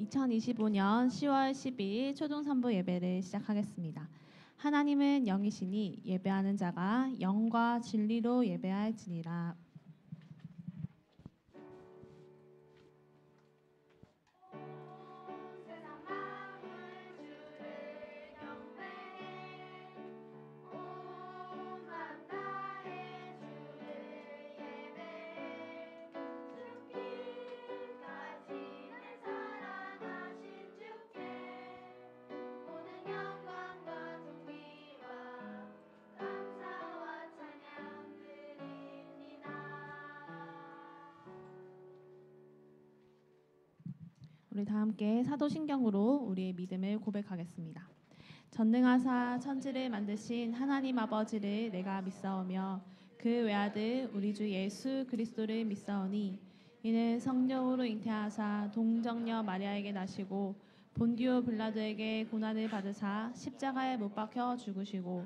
2025년 10월 12일 초중 3부 예배를 시작하겠습니다. 하나님은 영이시니 예배하는 자가 영과 진리로 예배할지니라. 우리 다 함께 사도신경으로 우리의 믿음을 고백하겠습니다. 전능하사 천지를 만드신 하나님 아버지를 내가 믿사오며 그 외아들 우리 주 예수 그리스도를 믿사오니 이는 성령으로 잉태하사 동정녀 마리아에게 나시고 본디오 빌라도에게 고난을 받으사 십자가에 못 박혀 죽으시고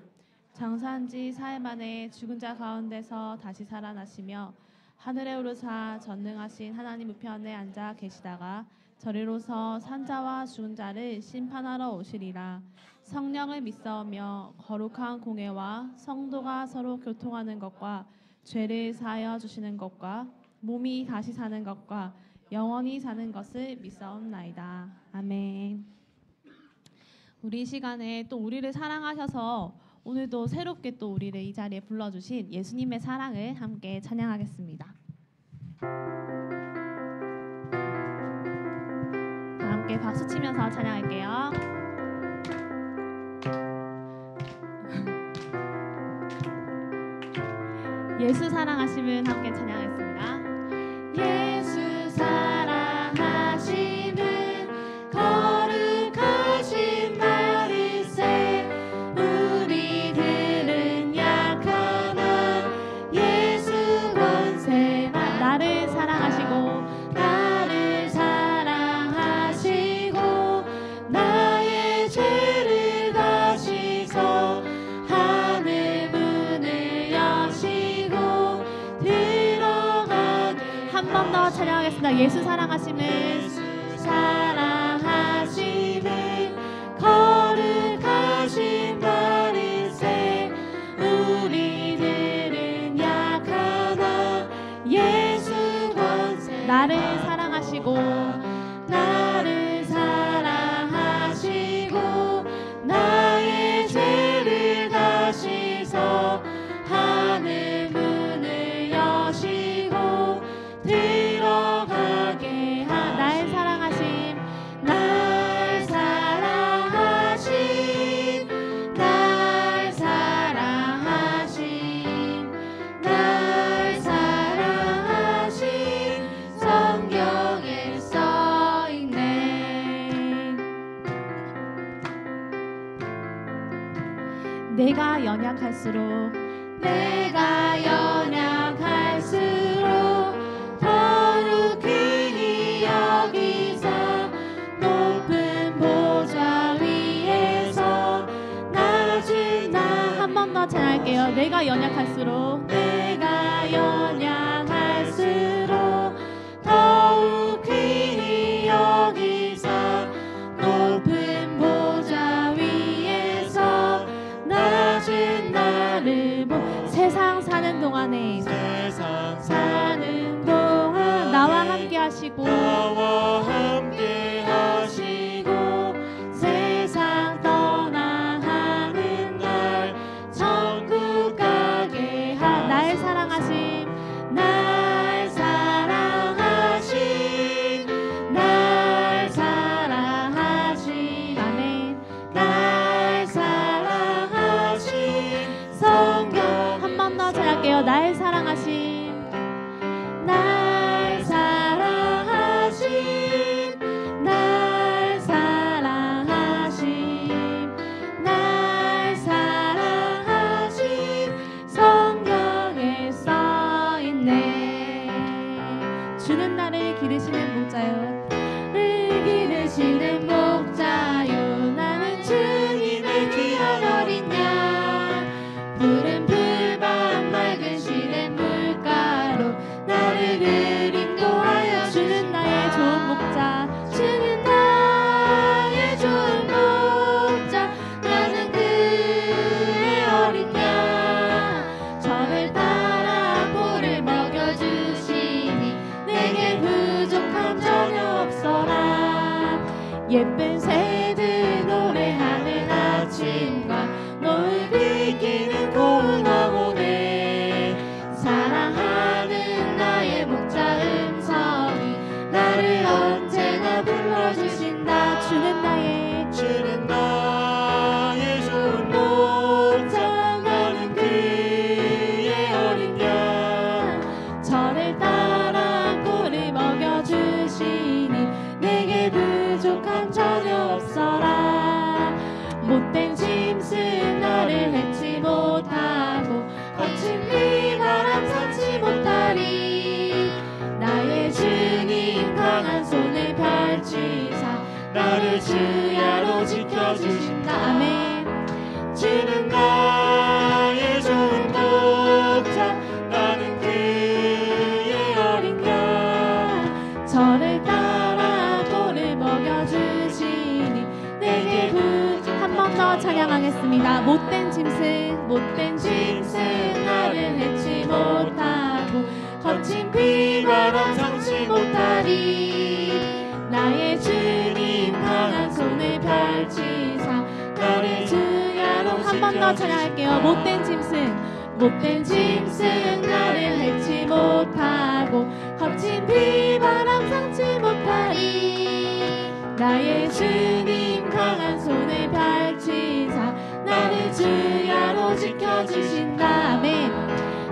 장사한 지 사흘 만에 죽은 자 가운데서 다시 살아나시며 하늘에 오르사 전능하신 하나님 우편에 앉아 계시다가 저리로서 산자와 죽은 자를 심판하러 오시리라. 성령을 믿사오며 거룩한 공회와 성도가 서로 교통하는 것과 죄를 사하여 주시는 것과 몸이 다시 사는 것과 영원히 사는 것을 믿사옵나이다. 아멘. 우리 이 시간에 또 우리를 사랑하셔서 오늘도 새롭게 또 우리를 이 자리에 불러주신 예수님의 사랑을 함께 찬양하겠습니다. 함께 박수 치면서 찬양할게요. 예수 사랑하심은 함께 찬양하겠습니다. 예수 사랑하심은 거룩하신 말일세 우리들은 약하나 예수 권세만 나를 사랑하시고 나의 죄를 다시서 하늘 문을 여시고 들어가게 한 번 더 찬양하겠습니다. 예수 사랑하심은 거룩하신 말일세 우리들은 약하나 예수 권세 나를 사랑하시고 나를 사랑하시고 나의 죄를 다시서 하늘 문을 여시고 들어가게 날 사랑하심 날 사랑하심 날 사랑하심 날 사랑하심 성경에 써있네. 내가 연약할수록 더욱 귀히 여기서 높은 보좌 위에서 낮은 나 한 번 더 찬양할게요. 내가 연약할수록 더욱 귀히 여기서 높은 보좌 위에서 낮은 나를 세상 사는 동안 나와 함께 하시고 세상 떠나가는 날 천국 가게 날 사랑하심 날 사랑하심 아멘 날 사랑하심 성경 한 번 더 잘할게요. 날 사랑하심 날 사랑하심 날 사랑하심 날 사랑하심 성경에 써있네. 주는 나를 기르시는 목자요 나는 주님의 귀한 어린 양 푸른 풀밭 맑은 시냇 물가로 나를 인도하여 주는 나의 좋은 목자 주는 나의 예쁜 새들 노래하는 아침과 너를 비키는 고운 황혼에 사랑하는 나의 목자 음성이 나를 언제나 불러주신다. 주는 나의 좋은 목자 나는 그의 어린 양 저를 따라 꿀을 먹여주시니 내게 부족함 전혀 없어라. 못된 짐승 나를 해치 못하고 거친 비바람 삼지 못하리. 나의 주님 강한 손을 펼치사 나를 주야로 지켜주신다. 아멘. 주는 나의 좋은 목자 나는 그의 어린 양 저를 따라 꿀을 먹여주시니 내게 한 번 더 찬양하겠습니다. 못된 짐승 나를 해치 못하고 거친 비바람 삼지 못하리. 나의 주님 강한 손을 펼치사 나를 주야로 한 번 더 찬양할게요. 못된 짐승 나를 해치 못하고 거친 비바람 삼지 못하리. 나의 주님 강한 손을 펼치사 나를 주야로 지켜주신다. 아멘.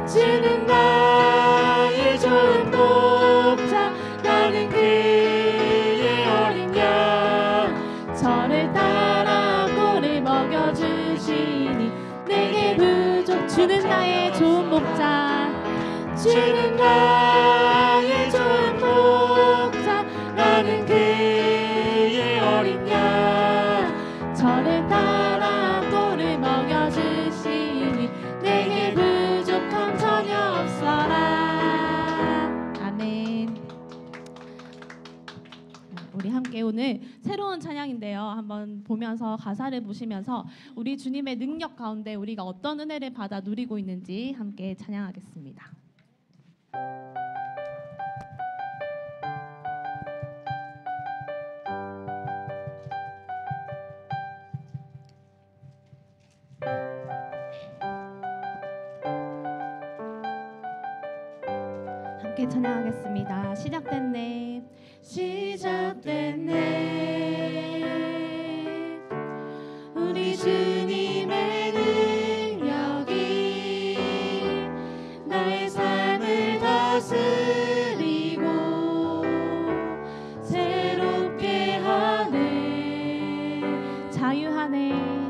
주는 나의 좋은 목자 나는 그의 어린 양 저를 따라 꿀을 먹여주시니 내게 부족. 주는 나의 좋은 목자 주는 나의 좋은 목자 나는 그의 어린 양 저를 따라 꿀을 먹여주시니 내게 부족함 전혀 없어라. 아멘. 우리 함께 오늘 새로운 찬양인데요. 한번 보면서 가사를 보시면서 우리 주님의 능력 가운데 우리가 어떤 은혜를 받아 누리고 있는지 함께 찬양하겠습니다. 함께 찬양하겠습니다. 시작됐네 우리 주님의 능력이 나의 삶을 다스리고 새롭게 하네. 자유하네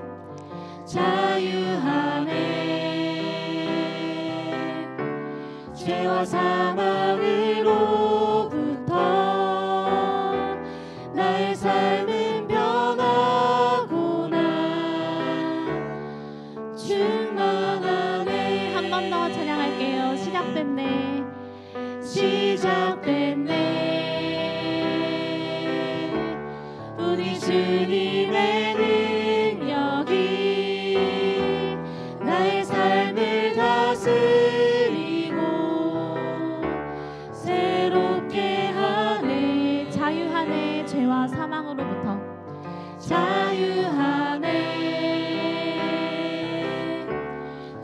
죄와 사망으로부터 나의 삶은 변하구나. 충만하네. 한 번 더 찬양할게요. 시작됐네 우리 주님의 능력이 나의 삶을 다스리고 새롭게 하네. 자유하네. 죄와 사망으로부터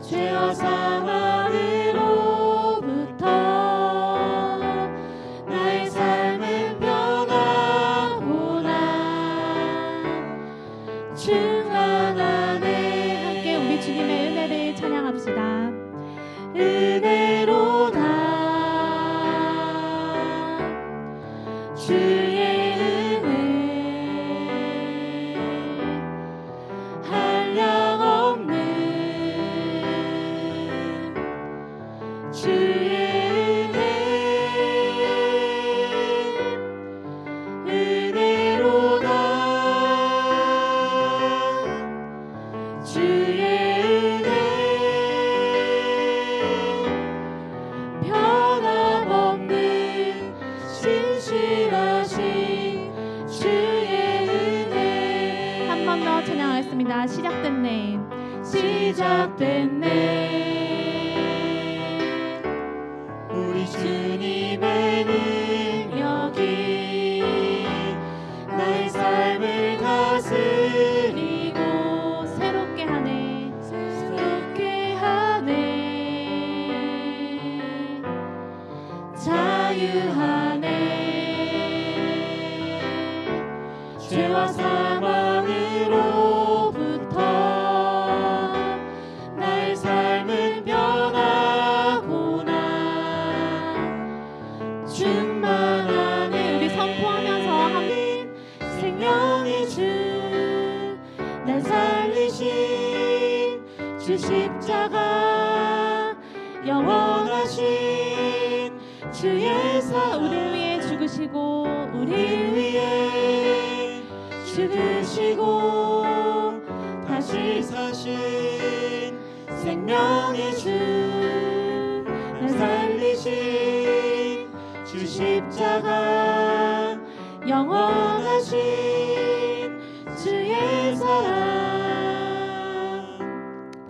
죄와 사망으로부터 나의 삶은 변하구나. 충만하네. 함께 우리 주님의 은혜를 찬양합시다. 은혜로다 주의 은혜 한량없는 주의 은혜로다 주의 은혜 변함없는 신실하신 주의 은혜. 한 번 더 찬양하겠습니다. 시작됐네 우리 주님의 능력이 나의 삶을 자유하네. 죄와 사망으로부터 나의 삶은 변하구나. 충만하네. 우리 선포하면서 함께 생명의 주, 날 살리신 주 십자가, 영원하신 주의 사, 우리를 위해 죽으시고 우리를 위해 죽으시고 다시 사신 생명의 주, 날 살리신 주 십자가, 영원하신 주의 사랑.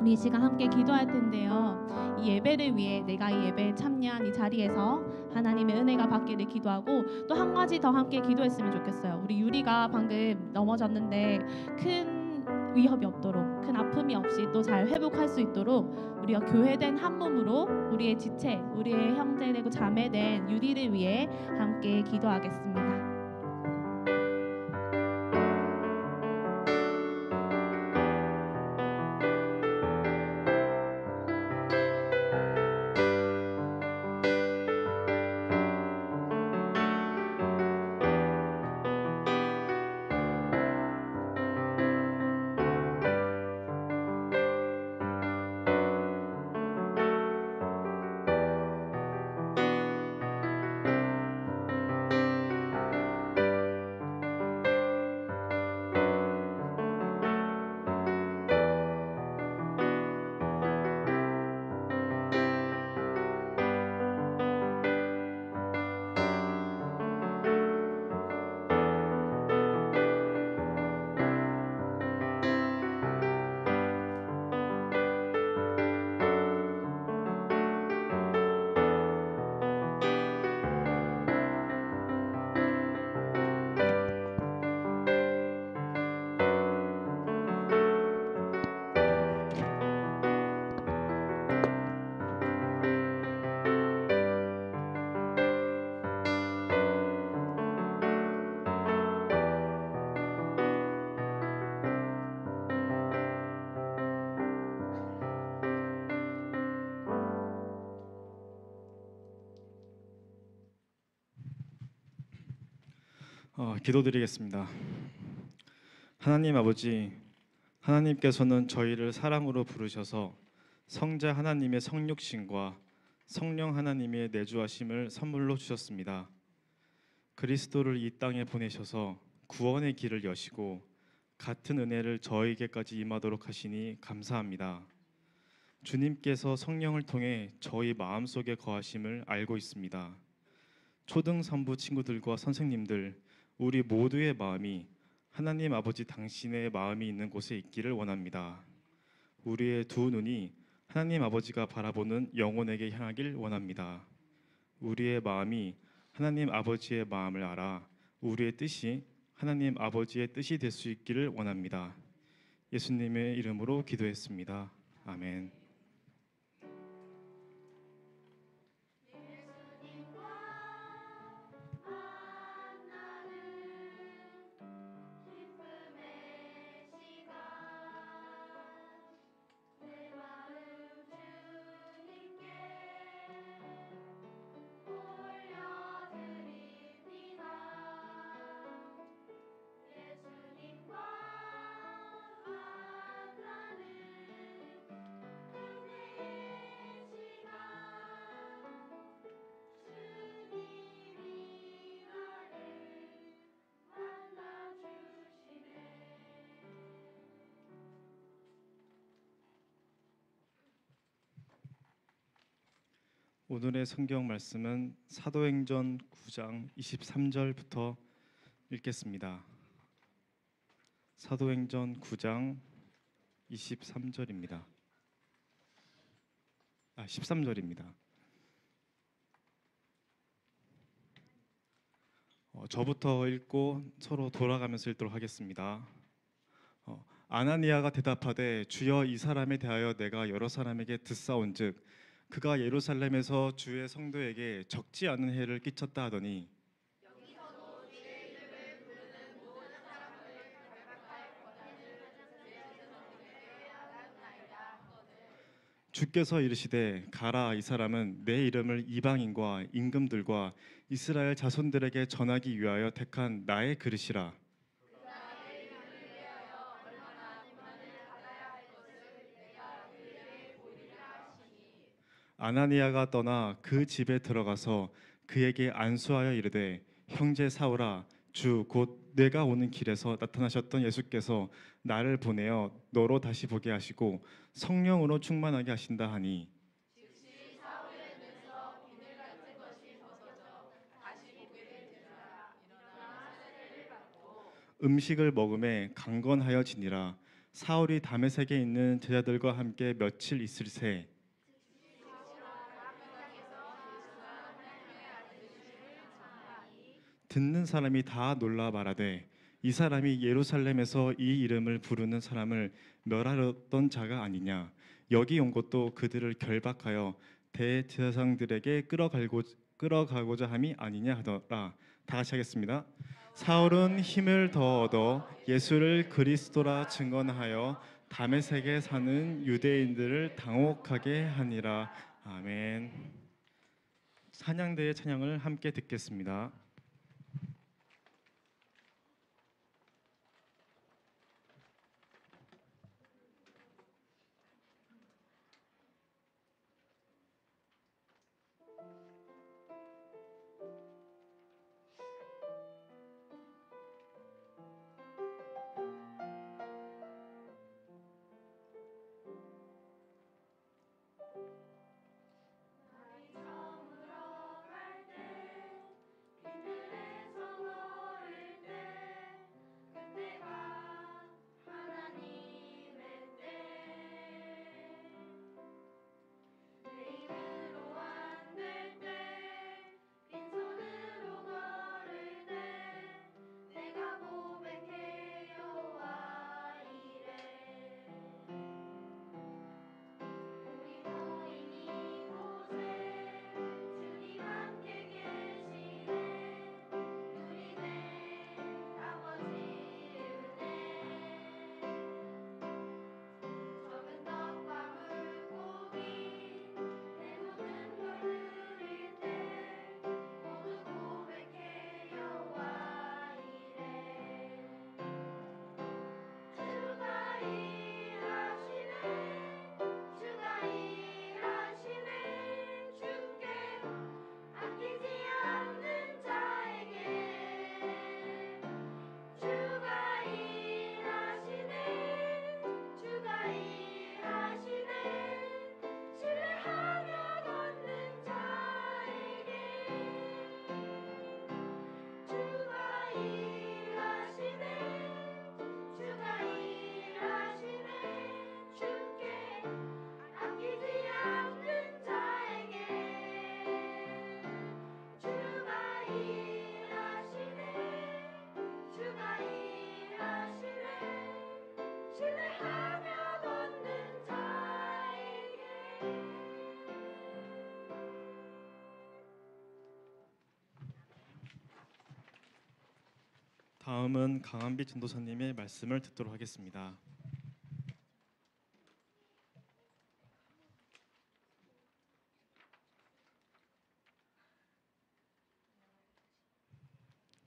우리 이 시간 함께 기도할 텐데요. 이 예배를 위해 내가 이 예배에 참여한 이 자리에서 하나님의 은혜가 받기를 기도하고, 또 한 가지 더 함께 기도했으면 좋겠어요. 우리 유리가 방금 넘어졌는데 큰 위협이 없도록, 큰 아픔이 없이 또 잘 회복할 수 있도록 우리가 교회된 한 몸으로 우리의 지체, 우리의 형제되고 자매된 유리를 위해 함께 기도하겠습니다. 기도드리겠습니다. 하나님 아버지, 하나님께서는 저희를 사랑으로 부르셔서 성자 하나님의 성육신과 성령 하나님의 내주하심을 선물로 주셨습니다. 그리스도를 이 땅에 보내셔서 구원의 길을 여시고 같은 은혜를 저에게까지 임하도록 하시니 감사합니다. 주님께서 성령을 통해 저희 마음속에 거하심을 알고 있습니다. 초등 선부 친구들과 선생님들, 우리 모두의 마음이 하나님 아버지 당신의 마음이 있는 곳에 있기를 원합니다. 우리의 두 눈이 하나님 아버지가 바라보는 영혼에게 향하길 원합니다. 우리의 마음이 하나님 아버지의 마음을 알아 우리의 뜻이 하나님 아버지의 뜻이 될 수 있기를 원합니다. 예수님의 이름으로 기도했습니다. 아멘. 오늘의 성경 말씀은 사도행전 9장 23절부터 읽겠습니다. 사도행전 9장 23절입니다. 13절입니다. 저부터 읽고 서로 돌아가면서 읽도록 하겠습니다. 아나니아가 대답하되 주여, 이 사람에 대하여 내가 여러 사람에게 듣사온즉 그가 예루살렘에서 주의 성도에게 적지 않은 해를 끼쳤다 하더니 주께서 이르시되 가라 이 사람은 내 이름을 이방인과 임금들과 이스라엘 자손들에게 전하기 위하여 택한 나의 그릇이라. 아나니아가 떠나 그 집에 들어가서 그에게 안수하여 이르되 형제 사울아 주 곧 내가 오는 길에서 나타나셨던 예수께서 나를 보내어 너로 다시 보게 하시고 성령으로 충만하게 하신다 하니 음식을 먹음에 강건하여 지니라. 사울이 다메섹에 있는 제자들과 함께 며칠 있을새 듣는 사람이 다 놀라 말하되 이 사람이 예루살렘에서 이 이름을 부르는 사람을 멸하려던 자가 아니냐. 여기 온 것도 그들을 결박하여 대제사장들에게 끌어가고자 함이 아니냐 하더라. 다 같이 하겠습니다. 사울은 힘을 더 얻어 예수를 그리스도라 증언하여 다메섹에 사는 유대인들을 당혹하게 하니라. 아멘. 찬양대의 찬양을 함께 듣겠습니다. 다음은 강한빛 전도사님의 말씀을 듣도록 하겠습니다.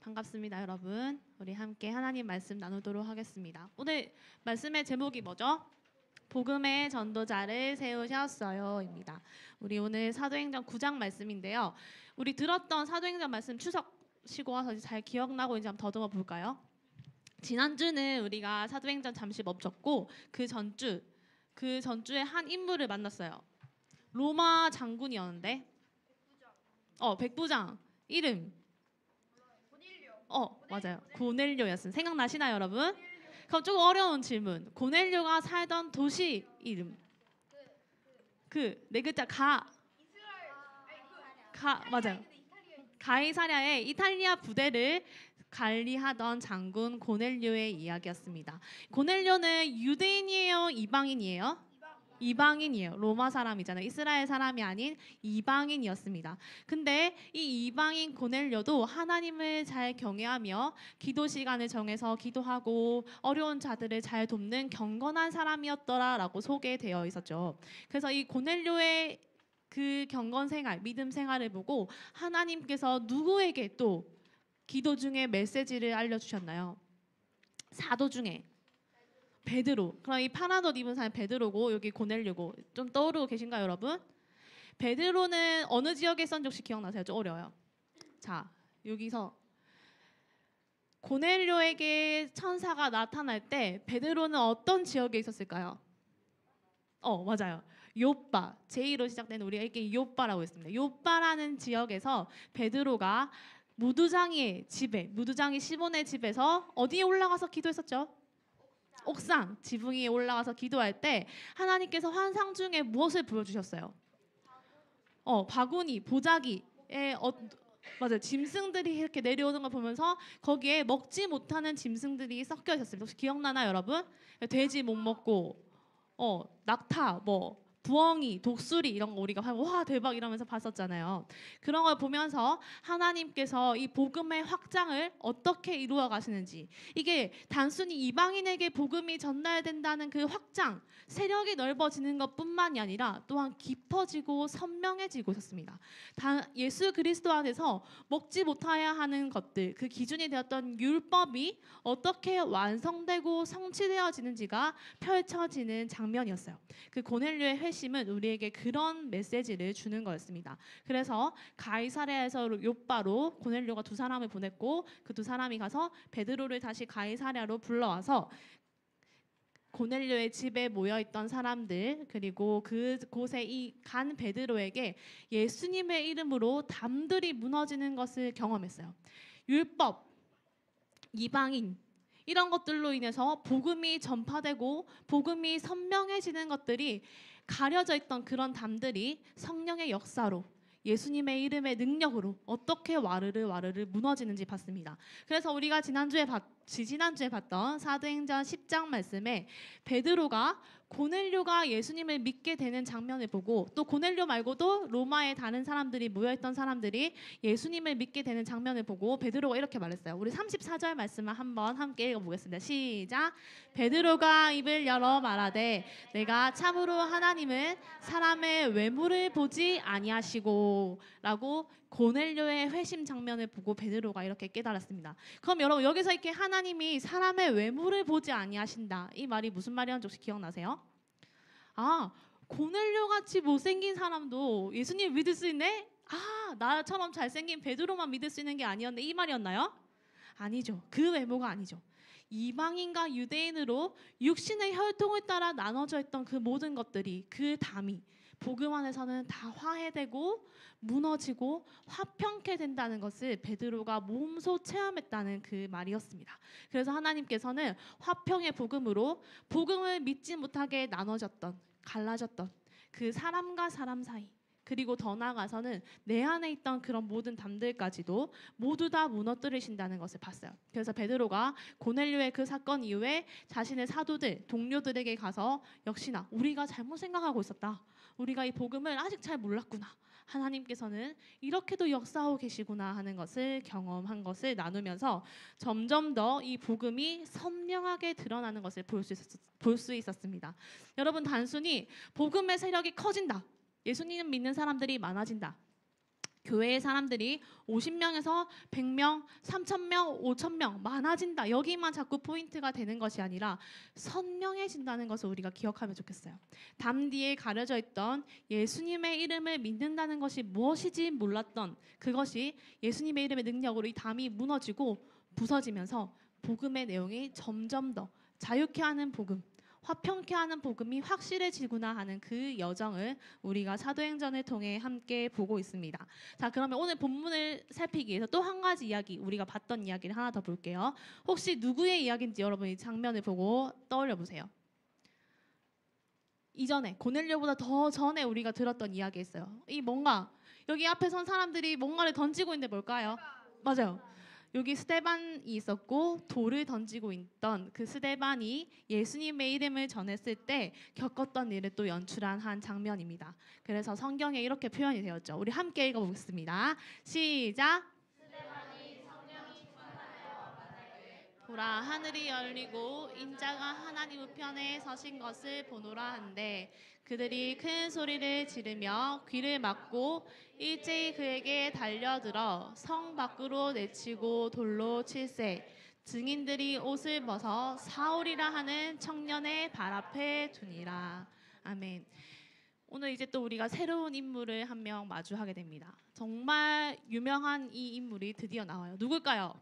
반갑습니다, 여러분. 우리 함께 하나님 말씀 나누도록 하겠습니다. 오늘 말씀의 제목이 뭐죠? 복음의 전도자를 세우셨어요입니다. 우리 오늘 사도행전 9장 말씀인데요. 우리 들었던 사도행전 말씀 추석 쉬고 와서 잘 기억나고 이제 한번 더듬어 볼까요? 지난주는 우리가 사도행전 잠시 멈췄고 그 전주에 한 인물을 만났어요. 로마 장군이었는데 백부장 이름 맞아요. 고넬료였습니다. 생각나시나요, 여러분? 그럼 조금 어려운 질문. 고넬료가 살던 도시 이름. 네 글자 맞아요. 가이사랴의 이탈리아 부대를 관리하던 장군 고넬료의 이야기였습니다. 고넬료는 유대인이에요, 이방인이에요? 이방인이에요. 로마 사람이잖아요. 이스라엘 사람이 아닌 이방인이었습니다. 근데 이 이방인 고넬료도 하나님을 잘 경외하며 기도 시간을 정해서 기도하고 어려운 자들을 잘 돕는 경건한 사람이었더라라고 소개되어 있었죠. 그래서 이 고넬료의 그 경건 생활, 믿음 생활을 보고 하나님께서 누구에게 또 기도 중에 메시지를 알려주셨나요? 사도 중에 베드로. 그럼 이 파란 옷 입은 사람이 베드로고 여기 고넬료고 좀 떠오르고 계신가요, 여러분? 베드로는 어느 지역에 있었는지 혹시 기억나세요? 좀 어려워요. 자, 여기서 고넬료에게 천사가 나타날 때 베드로는 어떤 지역에 있었을까요? 맞아요. 요빠. J로 시작되는 우리가 이렇게 요빠라고 했습니다. 요빠라는 지역에서 베드로가 무두장이의 집에, 무두장이 시몬의 집에서 어디에 올라가서 기도했었죠? 옥상, 지붕 위에 올라가서 기도할 때 하나님께서 환상 중에 무엇을 보여주셨어요? 바구니, 보자기에 맞아요. 짐승들이 이렇게 내려오는 걸 보면서 거기에 먹지 못하는 짐승들이 섞여 있었습니다. 혹시 기억나나요, 여러분? 돼지 못 먹고, 낙타, 부엉이, 독수리 이런 거 우리가 와 대박 이러면서 봤었잖아요. 그런 걸 보면서 하나님께서 이 복음의 확장을 어떻게 이루어 가시는지, 이게 단순히 이방인에게 복음이 전달된다는 그 확장, 세력이 넓어지는 것뿐만이 아니라 또한 깊어지고 선명해지고 있었습니다. 예수 그리스도 안에서 먹지 못해야 하는 것들, 그 기준이 되었던 율법이 어떻게 완성되고 성취되어지는지가 펼쳐지는 장면이었어요. 그 고넬료의 회심은 우리에게 그런 메시지를 주는 거였습니다. 그래서 가이사랴에서 요빠로 고넬료가 두 사람을 보냈고 그 두 사람이 가서 베드로를 다시 가이사랴로 불러와서 고넬료의 집에 모여있던 사람들, 그리고 그곳에 간 베드로에게 예수님의 이름으로 담들이 무너지는 것을 경험했어요. 율법, 이방인 이런 것들로 인해서 복음이 전파되고 복음이 선명해지는 것들이 가려져 있던 그런 담들이 성령의 역사로, 예수님의 이름의 능력으로 어떻게 와르르 무너지는지 봤습니다. 그래서 우리가 지난주에 봤던 사도행전 10장 말씀에 베드로가 고넬료가 예수님을 믿게 되는 장면을 보고, 또 고넬료 말고도 로마에 다른 사람들이 모여있던 사람들이 예수님을 믿게 되는 장면을 보고 베드로가 이렇게 말했어요. 우리 34절 말씀을 한번 함께 읽어보겠습니다. 시작. 베드로가 입을 열어 말하되 내가 참으로 하나님은 사람의 외모를 보지 아니하시고 라고 고넬료의 회심 장면을 보고 베드로가 이렇게 깨달았습니다. 그럼 여러분, 여기서 이렇게 하나님이 사람의 외모를 보지 아니하신다, 이 말이 무슨 말이었는지 혹시 기억나세요? 고넬료 같이 못생긴 사람도 예수님 믿을 수 있네? 나처럼 잘생긴 베드로만 믿을 수 있는 게 아니었네, 이 말이었나요? 아니죠. 그 외모가 아니죠. 이방인과 유대인으로 육신의 혈통을 따라 나눠져 있던 그 모든 것들이, 그 담이 복음 안에서는 다 화해되고 무너지고 화평케 된다는 것을 베드로가 몸소 체험했다는 그 말이었습니다. 그래서 하나님께서는 화평의 복음으로 복음을 믿지 못하게 나눠졌던, 갈라졌던 그 사람과 사람 사이, 그리고 더 나아가서는 내 안에 있던 그런 모든 담들까지도 모두 다 무너뜨리신다는 것을 봤어요. 그래서 베드로가 고넬료의 그 사건 이후에 자신의 사도들, 동료들에게 가서 역시나 우리가 잘못 생각하고 있었다, 우리가 이 복음을 아직 잘 몰랐구나, 하나님께서는 이렇게도 역사하고 계시구나 하는 것을 경험한 것을 나누면서 점점 더 이 복음이 선명하게 드러나는 것을 볼 수 있었습니다. 여러분, 단순히 복음의 세력이 커진다, 예수님 믿는 사람들이 많아진다, 교회의 사람들이 50명에서 100명, 3,000명, 5,000명 많아진다, 여기만 자꾸 포인트가 되는 것이 아니라 선명해진다는 것을 우리가 기억하면 좋겠어요. 담 뒤에 가려져 있던 예수님의 이름을 믿는다는 것이 무엇인지 몰랐던 그것이 예수님의 이름의 능력으로 이 담이 무너지고 부서지면서 복음의 내용이 점점 더 자유케 하는 복음, 화평케 하는 복음이 확실해지구나 하는 그 여정을 우리가 사도행전을 통해 함께 보고 있습니다. 자, 그러면 오늘 본문을 살피기 위해서 또 한 가지 이야기, 우리가 봤던 이야기를 하나 더 볼게요. 혹시 누구의 이야기인지 여러분이 장면을 보고 떠올려 보세요. 이전에, 고넬료보다 더 전에 우리가 들었던 이야기 있어요. 이 뭔가 여기 앞에 선 사람들이 뭔가를 던지고 있는데 뭘까요? 맞아요. 여기 스데반이 있었고 돌을 던지고 있던 그 스데반이 예수님의 이름을 전했을 때 겪었던 일을 또 연출한 한 장면입니다. 그래서 성경에 이렇게 표현이 되었죠. 우리 함께 읽어보겠습니다. 시작. 보라 하늘이 열리고 인자가 하나님 우편에 서신 것을 보노라 한데 그들이 큰 소리를 지르며 귀를 막고 일제히 그에게 달려들어 성 밖으로 내치고 돌로 칠세 증인들이 옷을 벗어 사울이라 하는 청년의 발 앞에 두니라. 아멘. 오늘 이제 또 우리가 새로운 인물을 한 명 마주하게 됩니다. 정말 유명한 이 인물이 드디어 나와요. 누굴까요?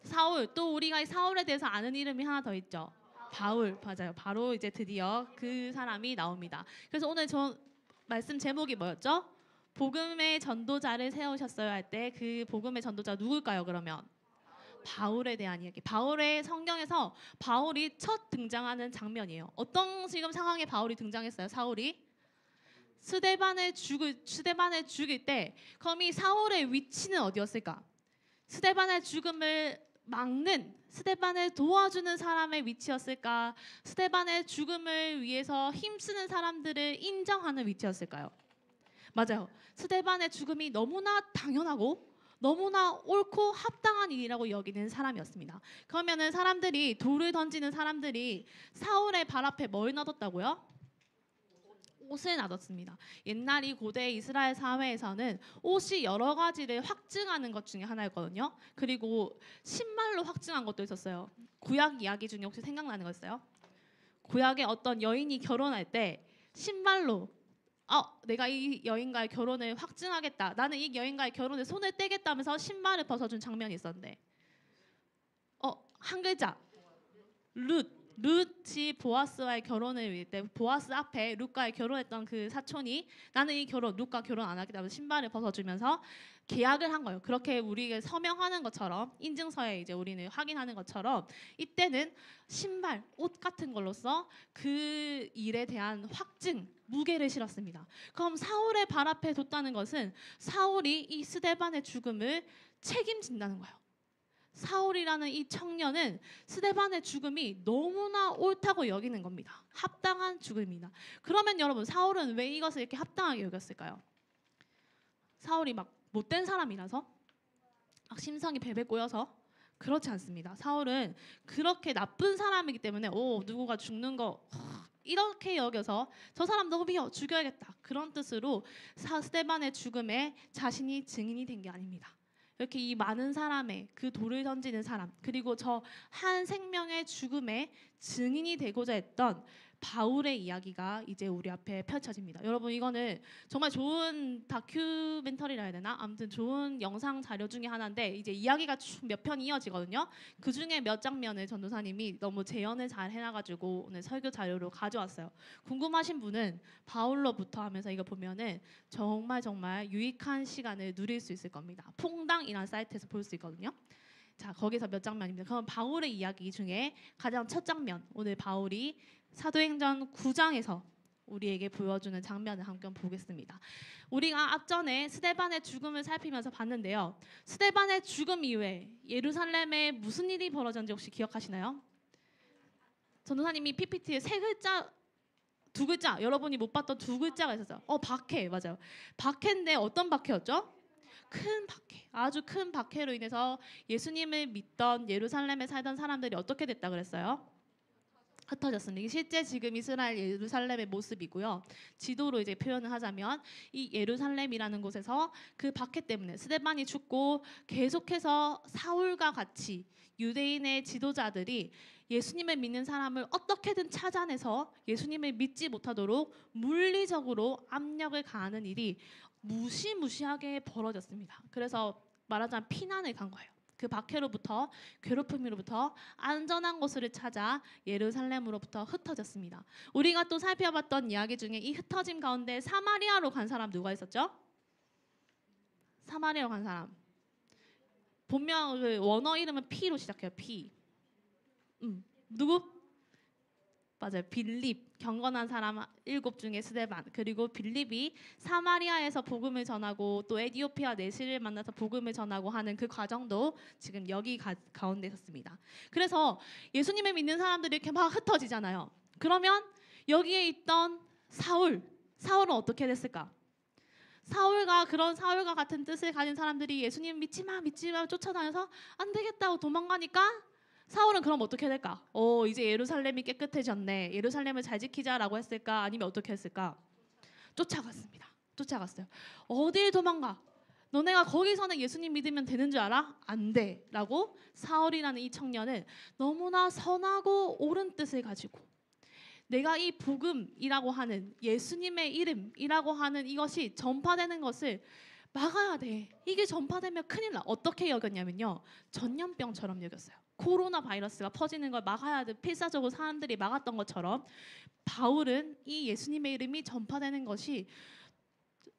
사울. 또 우리가 이 사울에 대해서 아는 이름이 하나 더 있죠. 바울. 맞아요. 바로 이제 드디어 그 사람이 나옵니다. 그래서 오늘 저 말씀 제목이 뭐였죠? 복음의 전도자를 세우셨어야 할 때 그 복음의 전도자 누굴까요? 그러면 바울에 대한 이야기. 바울의 성경에서 바울이 첫 등장하는 장면이에요. 어떤 지금 상황에 바울이 등장했어요? 사울이 스데반을 죽일 때 그럼 이 사울의 위치는 어디였을까? 스데반의 죽음을 막는, 스데반을 도와주는 사람의 위치였을까? 스데반의 죽음을 위해서 힘쓰는 사람들을 인정하는 위치였을까요? 맞아요. 스데반의 죽음이 너무나 당연하고 너무나 옳고 합당한 일이라고 여기는 사람이었습니다. 그러면은 사람들이 돌을 던지는 사람들이 사울의 발 앞에 뭘 놔뒀다고요? 옷을 놔뒀습니다. 옛날 이 고대 이스라엘 사회에서는 옷이 여러 가지를 확증하는 것 중에 하나였거든요. 그리고 신발로 확증한 것도 있었어요. 구약 이야기 중에 혹시 생각나는 거 있어요? 구약에 어떤 여인이 결혼할 때 신발로 내가 이 여인과의 결혼을 확증하겠다. 나는 이 여인과의 결혼에 손을 떼겠다면서 신발을 벗어준 장면이 있었는데 한 글자 룻이 보아스와의 결혼을 위해 때 보아스 앞에 룻과의 결혼했던 그 사촌이 나는 이 결혼 룻과 결혼 안 하겠다고 신발을 벗어주면서 계약을 한 거예요. 그렇게 우리에게 서명하는 것처럼 인증서에 이제 우리는 확인하는 것처럼 이때는 신발, 옷 같은 걸로써 그 일에 대한 확증, 무게를 실었습니다. 그럼 사울의 발 앞에 뒀다는 것은 사울이 이 스데반의 죽음을 책임진다는 거예요. 사울이라는 이 청년은 스데반의 죽음이 너무나 옳다고 여기는 겁니다. 합당한 죽음이다. 그러면 여러분 사울은 왜 이것을 이렇게 합당하게 여겼을까요? 사울이 막 못된 사람이라서? 막 심성이 베베 꼬여서? 그렇지 않습니다. 사울은 그렇게 나쁜 사람이기 때문에 누구가 죽는 거 이렇게 여겨서 저 사람 너무 비어 죽여야겠다. 그런 뜻으로 스데반의 죽음에 자신이 증인이 된 게 아닙니다. 이렇게 이 많은 사람의 그 돌을 던지는 사람 그리고 저 한 생명의 죽음에 증인이 되고자 했던 바울의 이야기가 이제 우리 앞에 펼쳐집니다. 여러분 이거는 정말 좋은 다큐멘터리라 해야 되나? 아무튼 좋은 영상 자료 중에 하나인데 이제 이야기가 몇 편이 이어지거든요. 그 중에 몇 장면을 전도사님이 너무 재현을 잘 해놔가지고 오늘 설교 자료로 가져왔어요. 궁금하신 분은 바울로부터 하면서 이거 보면은 정말 유익한 시간을 누릴 수 있을 겁니다. 퐁당이라는 사이트에서 볼 수 있거든요. 자 거기서 몇 장면입니다. 그럼 바울의 이야기 중에 가장 첫 장면 오늘 바울이 사도행전 9장에서 우리에게 보여주는 장면을 함께 보겠습니다. 우리가 앞전에 스데반의 죽음을 살피면서 봤는데요. 스데반의 죽음 이후에 예루살렘에 무슨 일이 벌어졌는지 혹시 기억하시나요? 전도사님이 PPT에 세 글자 두 글자 여러분이 못 봤던 두 글자가 있었어요. 박해 맞아요. 박해인데 어떤 박해였죠? 큰 박해, 아주 큰 박해로 인해서 예수님을 믿던 예루살렘에 살던 사람들이 어떻게 됐다 그랬어요? 흩어졌습니다. 이게 실제 지금 이스라엘 예루살렘의 모습이고요. 지도로 이제 표현을 하자면 이 예루살렘이라는 곳에서 그 박해 때문에 스데반이 죽고 계속해서 사울과 같이 유대인의 지도자들이 예수님을 믿는 사람을 어떻게든 찾아내서 예수님을 믿지 못하도록 물리적으로 압력을 가하는 일이 무시무시하게 벌어졌습니다. 그래서 말하자면 피난을 간 거예요. 그 박해로부터 괴롭힘으로부터 안전한 곳을 찾아 예루살렘으로부터 흩어졌습니다. 우리가 또 살펴봤던 이야기 중에 이 흩어짐 가운데 사마리아로 간 사람 누가 있었죠? 사마리아로 간 사람. 본명 그 원어 이름은 P로 시작해요. P. 누구? 맞아요. 빌립, 경건한 사람 7 중에 스데반, 그리고 빌립이 사마리아에서 복음을 전하고 또 에디오피아 내시를 만나서 복음을 전하고 하는 그 과정도 지금 여기 가운데 있었습니다. 그래서 예수님을 믿는 사람들이 이렇게 막 흩어지잖아요. 그러면 여기에 있던 사울은 어떻게 됐을까? 사울과 같은 뜻을 가진 사람들이 예수님 믿지 마 쫓아다녀서 안 되겠다고 도망가니까 사울은 그럼 어떻게 될까? 이제 예루살렘이 깨끗해졌네. 예루살렘을 잘 지키자라고 했을까? 아니면 어떻게 했을까? 쫓아갔습니다. 쫓아갔어요. 어딜 도망가? 너네가 거기서는 예수님 믿으면 되는 줄 알아? 안 돼. 라고 사울이라는 이 청년은 너무나 선하고 옳은 뜻을 가지고 내가 이 복음이라고 하는 예수님의 이름이라고 하는 이것이 전파되는 것을 막아야 돼. 이게 전파되면 큰일 나. 어떻게 여겼냐면요. 전염병처럼 여겼어요. 코로나 바이러스가 퍼지는 걸 막아야 돼. 필사적으로 사람들이 막았던 것처럼 바울은 이 예수님의 이름이 전파되는 것이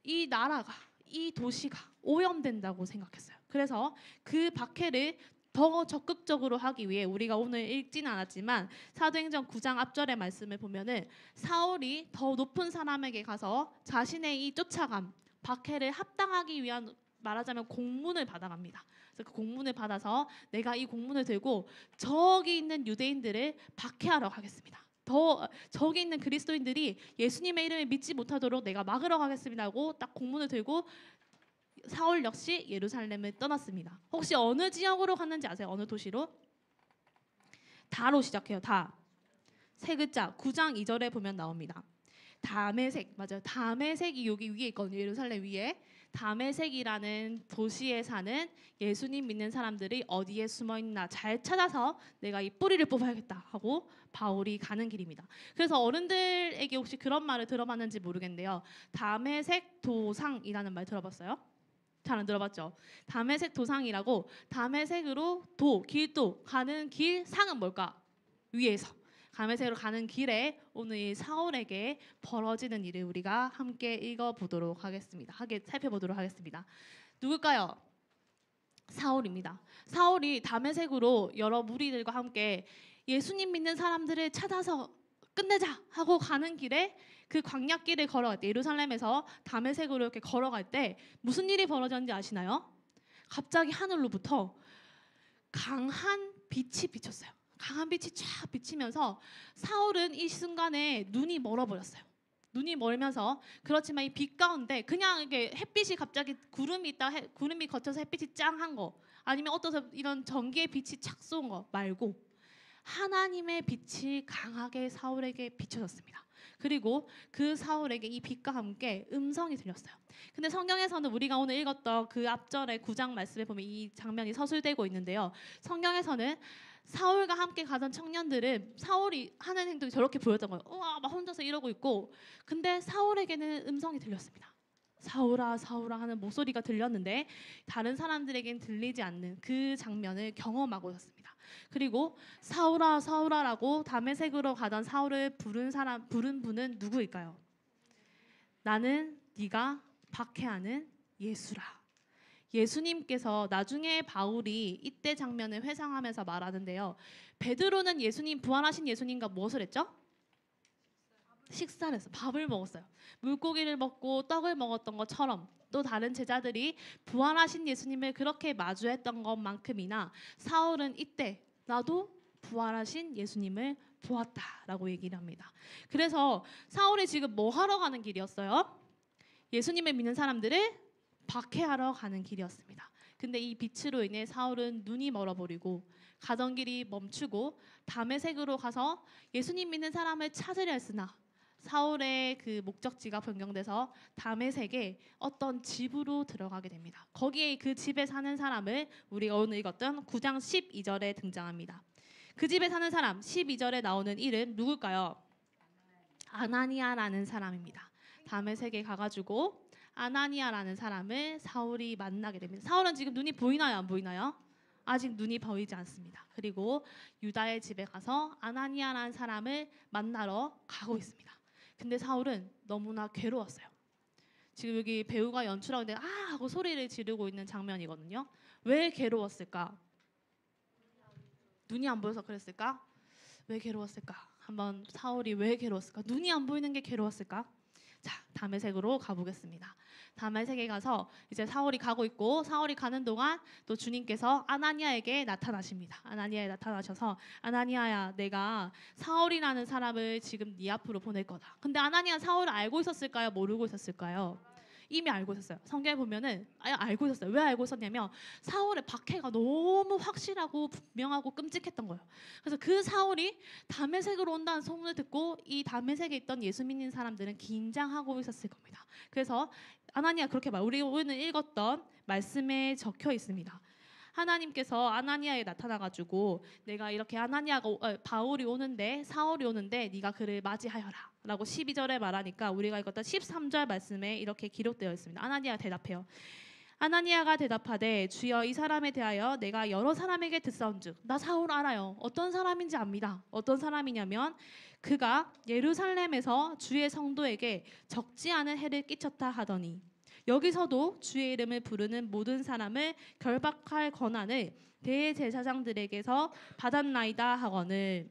이 나라가, 이 도시가 오염된다고 생각했어요. 그래서 그 박해를 더 적극적으로 하기 위해 우리가 오늘 읽지는 않았지만 사도행전 9장 앞절의 말씀을 보면은 사울이 더 높은 사람에게 가서 자신의 이 쫓아감, 박해를 합당하기 위한 말하자면 공문을 받아갑니다. 그래서 그 공문을 받아서 내가 이 공문을 들고 저기 있는 유대인들을 박해하러 가겠습니다. 더 저기 있는 그리스도인들이 예수님의 이름을 믿지 못하도록 내가 막으러 가겠습니다 하고 딱 공문을 들고 사울 역시 예루살렘을 떠났습니다. 혹시 어느 지역으로 갔는지 아세요? 어느 도시로? 다로 시작해요. 다. 세 글자 9장 2절에 보면 나옵니다. 다메색, 맞아요. 다메색이 여기 위에 있거든요. 예루살렘 위에. 다메색이라는 도시에 사는 예수님 믿는 사람들이 어디에 숨어 있나 잘 찾아서 내가 이 뿌리를 뽑아야겠다 하고 바울이 가는 길입니다. 그래서 어른들에게 혹시 그런 말을 들어봤는지 모르겠는데요. 다메색 도상이라는 말 들어봤어요? 잘 안 들어봤죠? 다메색 도상이라고 다메색으로 길도 가는 길 상은 뭘까? 위에서. 다메섹으로 가는 길에 오늘 이 사울에게 벌어지는 일을 우리가 함께 읽어보도록 하겠습니다. 살펴보도록 하겠습니다. 누굴까요? 사울입니다. 사울이 다메섹으로 여러 무리들과 함께 예수님 믿는 사람들을 찾아서 끝내자 하고 가는 길에 그 광야길을 걸어갈 때 예루살렘에서 다메섹으로 이렇게 걸어갈 때 무슨 일이 벌어졌는지 아시나요? 갑자기 하늘로부터 강한 빛이 비쳤어요. 강한 빛이 쫙 비치면서 사울은 이 순간에 눈이 멀어버렸어요. 눈이 멀면서 그렇지만 이 빛 가운데 그냥 이렇게 햇빛이 갑자기 구름이 거쳐서 햇빛이 짱한 거 아니면 어떠서 이런 전기의 빛이 착 쏜 거 말고 하나님의 빛이 강하게 사울에게 비춰졌습니다. 그리고 그 사울에게 이 빛과 함께 음성이 들렸어요. 근데 성경에서는 우리가 오늘 읽었던 그 앞절의 9장 말씀에 보면 이 장면이 서술되고 있는데요. 성경에서는 사울과 함께 가던 청년들은 사울이 하는 행동이 저렇게 보였던 거예요. 우와, 막 혼자서 이러고 있고, 근데 사울에게는 음성이 들렸습니다. 사울아 사울아 하는 목소리가 들렸는데 다른 사람들에겐 들리지 않는 그 장면을 경험하고 있었습니다. 그리고 사울아 사울아라고 다메섹으로 가던 사울을 부른 분은 누구일까요? 나는 네가 박해하는 예수라. 예수님께서 나중에 바울이 이때 장면을 회상하면서 말하는데요. 베드로는 예수님 부활하신 예수님과 무엇을 했죠? 식사를 했어요. 밥을 먹었어요. 물고기를 먹고 떡을 먹었던 것처럼 또 다른 제자들이 부활하신 예수님을 그렇게 마주했던 것만큼이나 사울은 이때 나도 부활하신 예수님을 보았다라고 얘기를 합니다. 그래서 사울이 지금 뭐 하러 가는 길이었어요? 예수님을 믿는 사람들을 박해하러 가는 길이었습니다. 근데 이 빛으로 인해 사울은 눈이 멀어버리고 가던 길이 멈추고 다메섹으로 가서 예수님 믿는 사람을 찾으려 했으나 사울의 그 목적지가 변경돼서 다메섹의 어떤 집으로 들어가게 됩니다. 거기에 그 집에 사는 사람을 우리가 오늘 읽었던 9장 12절에 등장합니다. 그 집에 사는 사람 12절에 나오는 이름 누굴까요? 아나니아라는 사람입니다. 다메섹에 가가지고 아나니아라는 사람을 사울이 만나게 됩니다. 사울은 지금 눈이 보이나요? 안 보이나요? 아직 눈이 보이지 않습니다. 그리고 유다의 집에 가서 아나니아라는 사람을 만나러 가고 있습니다. 근데 사울은 너무나 괴로웠어요. 지금 여기 배우가 연출하는데 아 하고 소리를 지르고 있는 장면이거든요. 왜 괴로웠을까? 눈이 안 보여서 그랬을까? 왜 괴로웠을까? 한번 사울이 왜 괴로웠을까? 눈이 안 보이는 게 괴로웠을까? 자, 다메섹으로 가보겠습니다. 다메섹에 가서 이제 사울이 가고 있고, 사울이 가는 동안 또 주님께서 아나니아에게 나타나십니다. 아나니아에 나타나셔서, 아나니아야, 내가 사울이라는 사람을 지금 네 앞으로 보낼 거다. 근데 아나니아 사울을 알고 있었을까요? 모르고 있었을까요? 이미 알고 있었어요. 성경에 보면은 알고 있었어요. 왜 알고 있었냐면 사울의 박해가 너무 확실하고 분명하고 끔찍했던 거예요. 그래서 그 사울이 다메섹으로 온다는 소문을 듣고 이 다메섹에 있던 예수 믿는 사람들은 긴장하고 있었을 겁니다. 그래서 아나니아 그렇게 우리 오늘 읽었던 말씀에 적혀 있습니다. 하나님께서 아나니아에 나타나가지고 내가 이렇게 바울이 오는데 사울이 오는데 네가 그를 맞이하여라 라고 12절에 말하니까 우리가 읽었던 13절 말씀에 이렇게 기록되어 있습니다. 아나니아가 대답해요. 아나니아가 대답하되 주여 이 사람에 대하여 내가 여러 사람에게 듣사온즉 나 사울 알아요. 어떤 사람인지 압니다. 어떤 사람이냐면 그가 예루살렘에서 주의 성도에게 적지 않은 해를 끼쳤다 하더니 여기서도 주의 이름을 부르는 모든 사람을 결박할 권한을 대제사장들에게서 받았나이다 하거늘.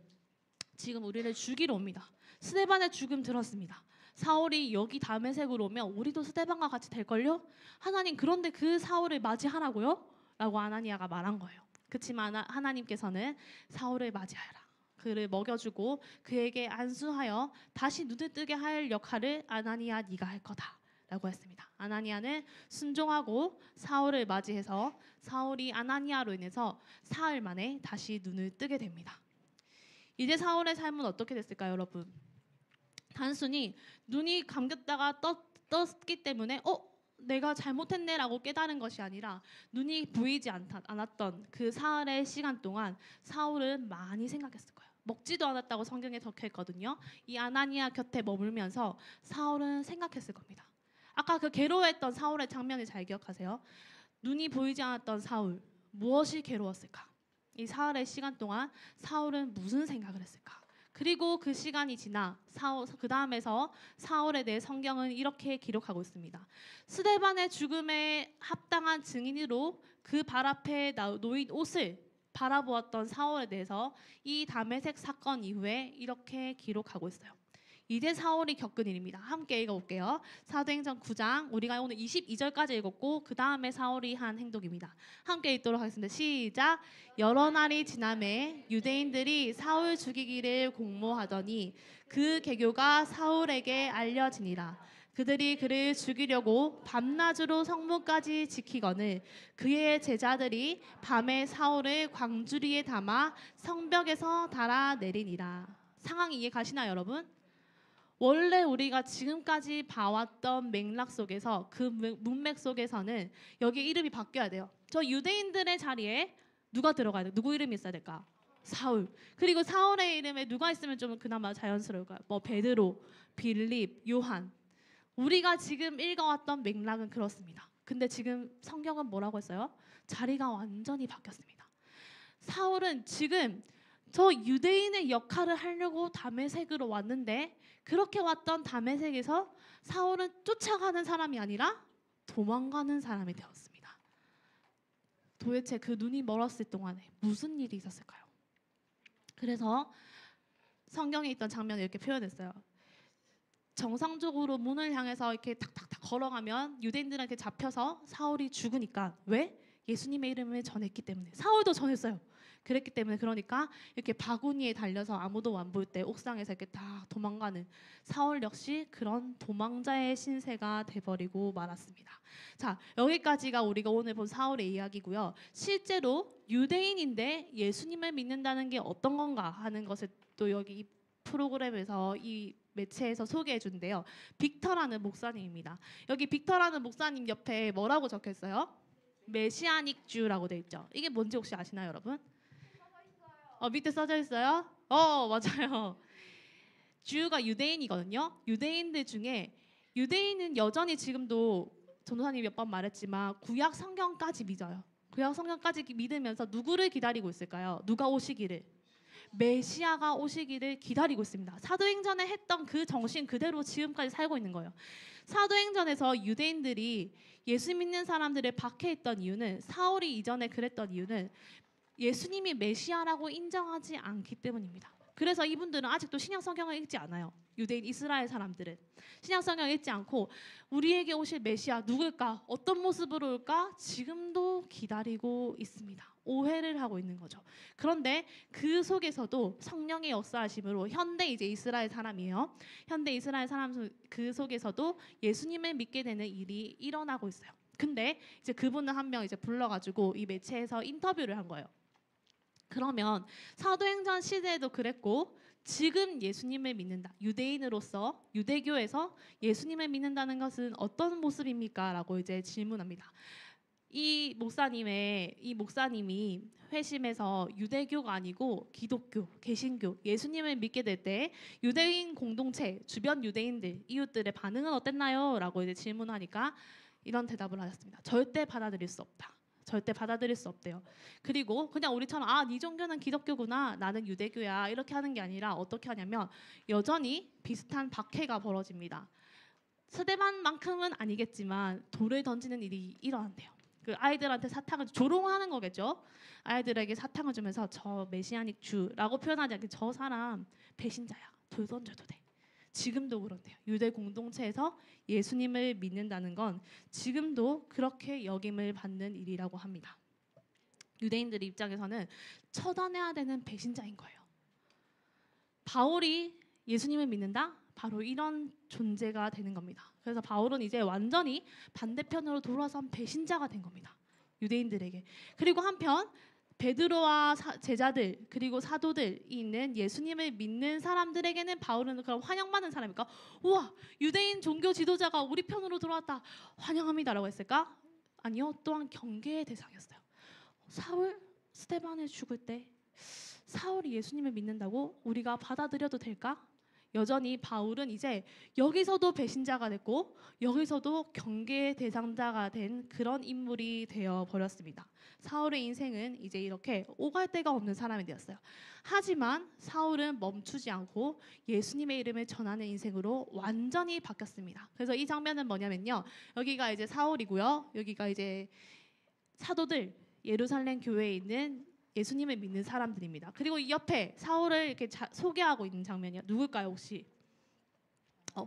지금 우리를 죽이러 옵니다. 스데반의 죽음 들었습니다. 사울이 여기 다메섹으로 오면 우리도 스데반과 같이 될걸요? 하나님 그런데 그 사울을 맞이하라고요? 라고 아나니아가 말한 거예요. 그렇지만 하나님께서는 사울을 맞이하라. 그를 먹여주고 그에게 안수하여 다시 눈을 뜨게 할 역할을 아나니아 네가 할 거다 라고 했습니다. 아나니아는 순종하고 사울을 맞이해서 사울이 아나니아로 인해서 사흘 만에 다시 눈을 뜨게 됩니다. 이제 사울의 삶은 어떻게 됐을까요, 여러분? 단순히 눈이 감겼다가 떴기 때문에 내가 잘못했네라고 깨달은 것이 아니라 눈이 보이지 않았던 그 사흘의 시간 동안 사울은 많이 생각했을 거예요. 먹지도 않았다고 성경에 적혀 있거든요. 이 아나니아 곁에 머물면서 사울은 생각했을 겁니다. 아까 그 괴로워했던 사울의 장면을 잘 기억하세요. 눈이 보이지 않았던 사울, 무엇이 괴로웠을까? 이 사흘의 시간 동안 사울은 무슨 생각을 했을까? 그리고 그 시간이 지나 그 다음에서 사울에 대해 성경은 이렇게 기록하고 있습니다. 스데반의 죽음에 합당한 증인으로 그 발 앞에 놓인 옷을 바라보았던 사울에 대해서 이 다메섹 사건 이후에 이렇게 기록하고 있어요. 이제 사울이 겪은 일입니다. 함께 읽어볼게요. 사도행전 9장 우리가 오늘 22절까지 읽었고 그 다음에 사울이 한 행동입니다. 함께 읽도록 하겠습니다. 시작. 여러 날이 지나매 유대인들이 사울 죽이기를 공모하더니 그 계교가 사울에게 알려지니라. 그들이 그를 죽이려고 밤낮으로 성문까지 지키거늘 그의 제자들이 밤에 사울을 광주리에 담아 성벽에서 달아내리니라. 상황 이해 가시나요, 여러분? 원래 우리가 지금까지 봐왔던 맥락 속에서 그 문맥 속에서는 여기 이름이 바뀌어야 돼요. 저 유대인들의 자리에 누가 들어가야 돼? 누구 이름이 있어야 될까? 사울. 그리고 사울의 이름에 누가 있으면 좀 그나마 자연스러울까요? 뭐 베드로, 빌립, 요한. 우리가 지금 읽어왔던 맥락은 그렇습니다. 근데 지금 성경은 뭐라고 했어요? 자리가 완전히 바뀌었습니다. 사울은 지금 저 유대인의 역할을 하려고 다메섹으로 왔는데 그렇게 왔던 다메섹에서 사울은 쫓아가는 사람이 아니라 도망가는 사람이 되었습니다. 도대체 그 눈이 멀었을 동안에 무슨 일이 있었을까요? 그래서 성경에 있던 장면을 이렇게 표현했어요. 정상적으로 문을 향해서 이렇게 탁탁탁 걸어가면 유대인들한테 잡혀서 사울이 죽으니까 왜? 예수님의 이름을 전했기 때문에. 사울도 전했어요. 그랬기 때문에 그러니까 이렇게 바구니에 달려서 아무도 안 볼 때 옥상에서 이렇게 다 도망가는 사울 역시 그런 도망자의 신세가 돼버리고 말았습니다. 자, 여기까지가 우리가 오늘 본 사울의 이야기고요. 실제로 유대인인데 예수님을 믿는다는 게 어떤 건가 하는 것을 또 여기 이 프로그램에서 이 매체에서 소개해 준대요. 빅터라는 목사님입니다. 여기 빅터라는 목사님 옆에 뭐라고 적혀 있어요? 메시아닉 주라고 돼 있죠. 이게 뭔지 혹시 아시나요, 여러분? 밑에 써져 있어요? 맞아요. 주가 유대인이거든요. 유대인들 중에 유대인은 여전히 지금도 전도사님이 몇 번 말했지만 구약 성경까지 믿어요. 구약 성경까지 믿으면서 누구를 기다리고 있을까요? 누가 오시기를? 메시아가 오시기를 기다리고 있습니다. 사도행전에 했던 그 정신 그대로 지금까지 살고 있는 거예요. 사도행전에서 유대인들이 예수 믿는 사람들을 박해했던 이유는 사울이 이전에 그랬던 이유는 예수님이 메시아라고 인정하지 않기 때문입니다. 그래서 이분들은 아직도 신약 성경을 읽지 않아요. 유대인 이스라엘 사람들은 신약 성경을 읽지 않고 우리에게 오실 메시아 누굴까? 어떤 모습으로 올까? 지금도 기다리고 있습니다. 오해를 하고 있는 거죠. 그런데 그 속에서도 성령의 역사하심으로 현대 이제 이스라엘 사람이에요. 현대 이스라엘 사람 그 속에서도 예수님을 믿게 되는 일이 일어나고 있어요. 근데 이제 그분을 한 명 이제 불러가지고 이 매체에서 인터뷰를 한 거예요. 그러면 사도행전 시대에도 그랬고 지금 예수님을 믿는다. 유대인으로서 유대교에서 예수님을 믿는다는 것은 어떤 모습입니까? 라고 이제 질문합니다. 이 목사님이 회심해서 유대교가 아니고 기독교, 개신교, 예수님을 믿게 될 때 유대인 공동체, 주변 유대인들, 이웃들의 반응은 어땠나요? 라고 이제 질문하니까 이런 대답을 하셨습니다. 절대 받아들일 수 없다. 절대 받아들일 수 없대요. 그리고 그냥 우리처럼 네 종교는 기독교구나, 나는 유대교야 이렇게 하는 게 아니라 어떻게 하냐면 여전히 비슷한 박해가 벌어집니다. 스데반만큼은 아니겠지만 돌을 던지는 일이 일어난대요. 그 아이들한테 사탕을 조롱하는 거겠죠. 아이들에게 사탕을 주면서 저 메시아닉 주라고 표현하지 않게 저 사람 배신자야. 돌 던져도 돼. 지금도 그런데요. 유대 공동체에서 예수님을 믿는다는 건 지금도 그렇게 여김을 받는 일이라고 합니다. 유대인들 입장에서는 처단해야 되는 배신자인 거예요. 바울이 예수님을 믿는다? 바로 이런 존재가 되는 겁니다. 그래서 바울은 이제 완전히 반대편으로 돌아선 배신자가 된 겁니다. 유대인들에게. 그리고 한편 베드로와 제자들 그리고 사도들이 있는 예수님을 믿는 사람들에게는 바울은 그럼 환영받는 사람일까? 우와, 유대인 종교 지도자가 우리 편으로 들어왔다. 환영합니다라고 했을까? 아니요. 또한 경계의 대상이었어요. 사울, 스데반을 죽을 때 사울이 예수님을 믿는다고 우리가 받아들여도 될까? 여전히 바울은 이제 여기서도 배신자가 됐고 여기서도 경계의 대상자가 된 그런 인물이 되어 버렸습니다. 사울의 인생은 이제 이렇게 오갈 데가 없는 사람이 되었어요. 하지만 사울은 멈추지 않고 예수님의 이름을 전하는 인생으로 완전히 바뀌었습니다. 그래서 이 장면은 뭐냐면요. 여기가 이제 사울이고요. 여기가 이제 사도들, 예루살렘 교회에 있는 예수님을 믿는 사람들입니다. 그리고 이 옆에 사울을 이렇게 소개하고 있는 장면이요. 누굴까요, 혹시?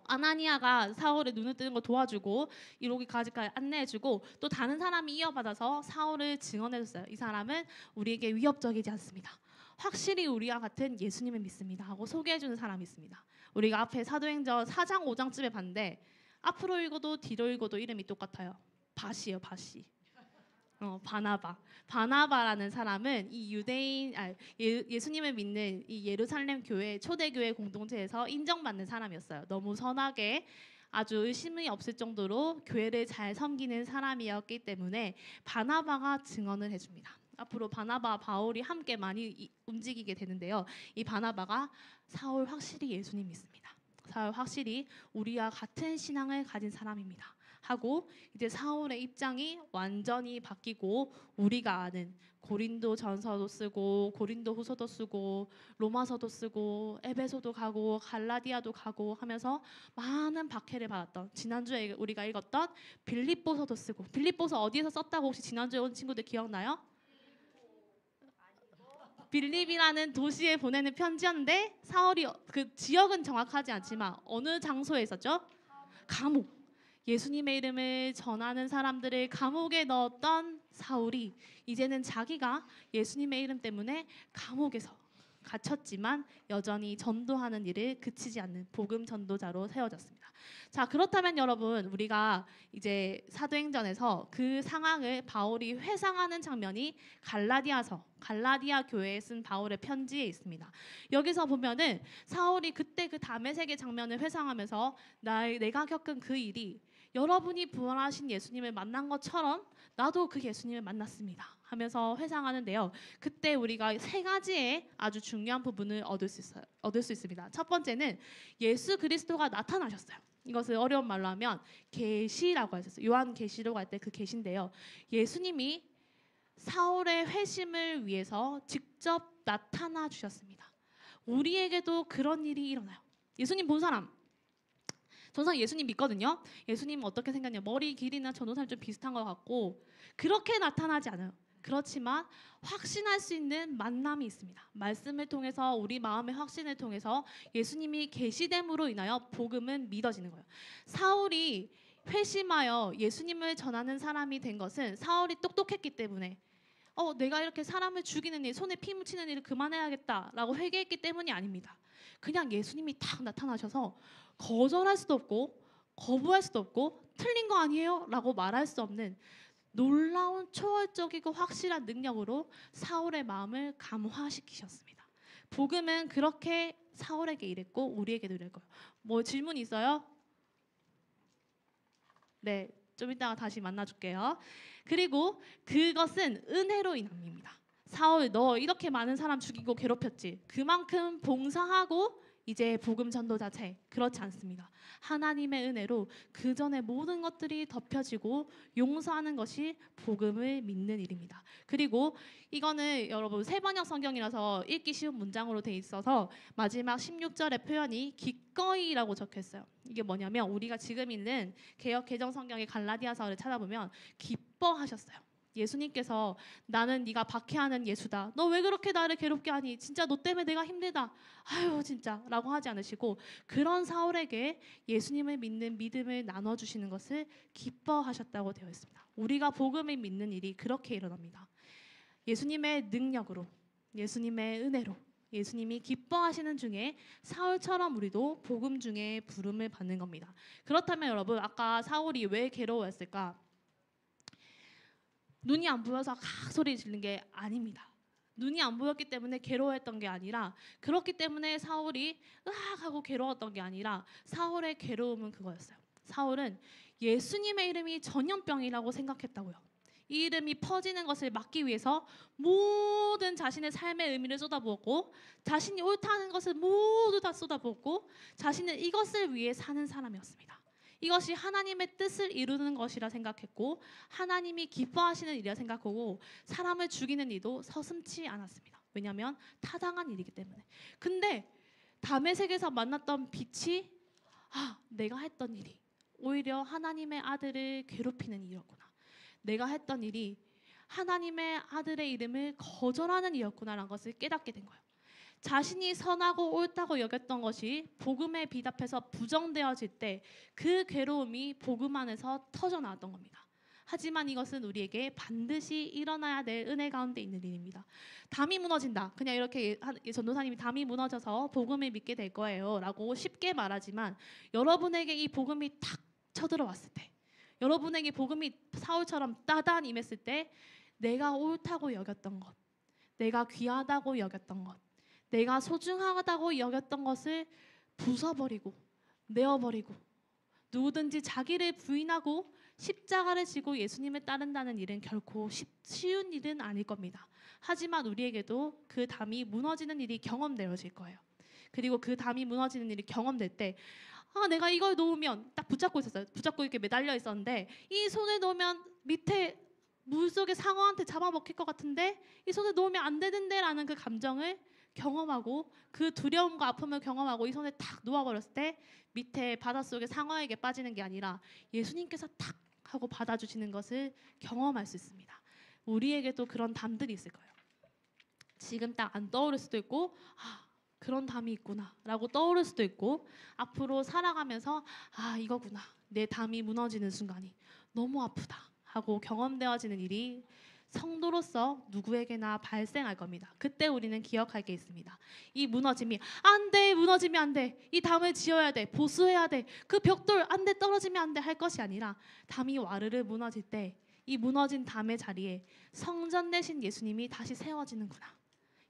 아나니아가 사울의 눈을 뜨는 거 도와주고 여기까지 안내해주고 또 다른 사람이 이어받아서 사울을 증언해줬어요. 이 사람은 우리에게 위협적이지 않습니다. 확실히 우리와 같은 예수님을 믿습니다 하고 소개해주는 사람이 있습니다. 우리가 앞에 사도행전 4장 5장쯤에 봤는데 앞으로 읽어도 뒤로 읽어도 이름이 똑같아요. 바시요, 바시. 바나바라는 사람은 이 예수님을 믿는 이 예루살렘 교회 초대교회 공동체에서 인정받는 사람이었어요. 너무 선하게 아주 의심이 없을 정도로 교회를 잘 섬기는 사람이었기 때문에 바나바가 증언을 해줍니다. 앞으로 바나바, 바울이 함께 많이 움직이게 되는데요. 이 바나바가 사울 확실히 예수님 믿습니다. 사울 확실히 우리와 같은 신앙을 가진 사람입니다. 하고 이제 사울의 입장이 완전히 바뀌고 우리가 아는 고린도 전서도 쓰고 고린도 후서도 쓰고 로마서도 쓰고 에베소도 가고 갈라디아도 가고 하면서 많은 박해를 받았던 지난주에 우리가 읽었던 빌립보서도 쓰고 빌립보서 어디에서 썼다고 혹시 지난주에 온 친구들 기억나요? 빌립이라는 도시에 보내는 편지였는데 사울이 그 지역은 정확하지 않지만 어느 장소에 있었죠? 감옥. 예수님의 이름을 전하는 사람들을 감옥에 넣었던 사울이 이제는 자기가 예수님의 이름 때문에 감옥에서 갇혔지만 여전히 전도하는 일을 그치지 않는 복음 전도자로 세워졌습니다. 자, 그렇다면 여러분 우리가 이제 사도행전에서 그 상황을 바울이 회상하는 장면이 갈라디아 교회에 쓴 바울의 편지에 있습니다. 여기서 보면은 사울이 그때 그 다메섹의 장면을 회상하면서 내가 겪은 그 일이 여러분이 부활하신 예수님을 만난 것처럼 나도 그 예수님을 만났습니다 하면서 회상하는데요. 그때 우리가 세 가지의 아주 중요한 부분을 얻을 수 있습니다. 첫 번째는 예수 그리스도가 나타나셨어요. 이것을 어려운 말로 하면 계시라고 하셨어요. 요한 계시록 할 때 그 계시인데요. 예수님이 사울의 회심을 위해서 직접 나타나 주셨습니다. 우리에게도 그런 일이 일어나요. 예수님 본 사람, 전상 예수님 믿거든요. 예수님 어떻게 생겼냐? 머리 길이나 전도사님 좀 비슷한 것 같고 그렇게 나타나지 않아요. 그렇지만 확신할 수 있는 만남이 있습니다. 말씀을 통해서 우리 마음의 확신을 통해서 예수님이 계시됨으로 인하여 복음은 믿어지는 거예요. 사울이 회심하여 예수님을 전하는 사람이 된 것은 사울이 똑똑했기 때문에 내가 이렇게 사람을 죽이는 일, 손에 피 묻히는 일을 그만해야겠다라고 회개했기 때문이 아닙니다. 그냥 예수님이 딱 나타나셔서 거절할 수도 없고 거부할 수도 없고 틀린 거 아니에요? 라고 말할 수 없는 놀라운 초월적이고 확실한 능력으로 사울의 마음을 감화시키셨습니다. 복음은 그렇게 사울에게 일했고 우리에게도 이럴 거예요. 뭐 질문 있어요? 네, 좀 이따가 다시 만나줄게요. 그리고 그것은 은혜로 인함입니다. 사울, 너 이렇게 많은 사람 죽이고 괴롭혔지. 그만큼 봉사하고 이제 복음 전도 자체 그렇지 않습니다. 하나님의 은혜로 그 전에 모든 것들이 덮여지고 용서하는 것이 복음을 믿는 일입니다. 그리고 이거는 여러분 세번역 성경이라서 읽기 쉬운 문장으로 돼 있어서 마지막 16절의 표현이 기꺼이라고 적혀 있어요. 이게 뭐냐면 우리가 지금 있는 개역 개정 성경의 갈라디아서를 찾아보면 기뻐하셨어요. 예수님께서 나는 네가 박해하는 예수다. 너 왜 그렇게 나를 괴롭게 하니? 진짜 너 때문에 내가 힘들다. 아유 진짜 라고 하지 않으시고 그런 사울에게 예수님을 믿는 믿음을 나눠주시는 것을 기뻐하셨다고 되어 있습니다. 우리가 복음을 믿는 일이 그렇게 일어납니다. 예수님의 능력으로, 예수님의 은혜로, 예수님이 기뻐하시는 중에 사울처럼 우리도 복음 중에 부름을 받는 겁니다. 그렇다면 여러분 아까 사울이 왜 괴로워했을까? 눈이 안 보여서 악 소리 지르는 게 아닙니다. 눈이 안 보였기 때문에 괴로워했던 게 아니라 그렇기 때문에 사울이 으악 하고 괴로웠던 게 아니라 사울의 괴로움은 그거였어요. 사울은 예수님의 이름이 전염병이라고 생각했다고요. 이 이름이 퍼지는 것을 막기 위해서 모든 자신의 삶의 의미를 쏟아부었고 자신이 옳다는 것을 모두 다 쏟아부었고 자신은 이것을 위해 사는 사람이었습니다. 이것이 하나님의 뜻을 이루는 것이라 생각했고 하나님이 기뻐하시는 일이라 생각하고 사람을 죽이는 일도 서슴지 않았습니다. 왜냐하면 타당한 일이기 때문에. 근데 다메섹에서 만났던 빛이 내가 했던 일이 오히려 하나님의 아들을 괴롭히는 일이었구나. 내가 했던 일이 하나님의 아들의 이름을 거절하는 일이었구나라는 것을 깨닫게 된 거예요. 자신이 선하고 옳다고 여겼던 것이 복음에 비답해서 부정되어질 때 그 괴로움이 복음 안에서 터져나왔던 겁니다. 하지만 이것은 우리에게 반드시 일어나야 될 은혜 가운데 있는 일입니다. 담이 무너진다. 그냥 이렇게 전도사님이 담이 무너져서 복음을 믿게 될 거예요 라고 쉽게 말하지만 여러분에게 이 복음이 탁 쳐들어왔을 때 여러분에게 복음이 사울처럼 따단 임했을 때 내가 옳다고 여겼던 것, 내가 귀하다고 여겼던 것, 내가 소중하다고 여겼던 것을 부숴버리고 내어버리고 누구든지 자기를 부인하고 십자가를 지고 예수님을 따른다는 일은 결코 쉬운 일은 아닐 겁니다. 하지만 우리에게도 그 담이 무너지는 일이 경험되어질 거예요. 그리고 그 담이 무너지는 일이 경험될 때 내가 이걸 놓으면 딱 붙잡고 있었어요. 붙잡고 이렇게 매달려 있었는데 이 손을 놓으면 밑에 물속에 상어한테 잡아먹힐 것 같은데 이 손을 놓으면 안 되는데 라는 그 감정을 경험하고 그 두려움과 아픔을 경험하고 이 손에 탁 놓아버렸을 때 밑에 바닷속에 상어에게 빠지는 게 아니라 예수님께서 탁 하고 받아주시는 것을 경험할 수 있습니다. 우리에게도 그런 담들이 있을 거예요. 지금 딱 안 떠오를 수도 있고 그런 담이 있구나 라고 떠오를 수도 있고 앞으로 살아가면서 이거구나 내 담이 무너지는 순간이 너무 아프다 하고 경험되어지는 일이 성도로서 누구에게나 발생할 겁니다. 그때 우리는 기억할 게 있습니다. 이 무너짐이 안 돼, 무너지면 안 돼, 이 담을 지어야 돼, 보수해야 돼, 그 벽돌 안 돼, 떨어지면 안 돼 할 것이 아니라 담이 와르르 무너질 때 이 무너진 담의 자리에 성전 되신 예수님이 다시 세워지는구나.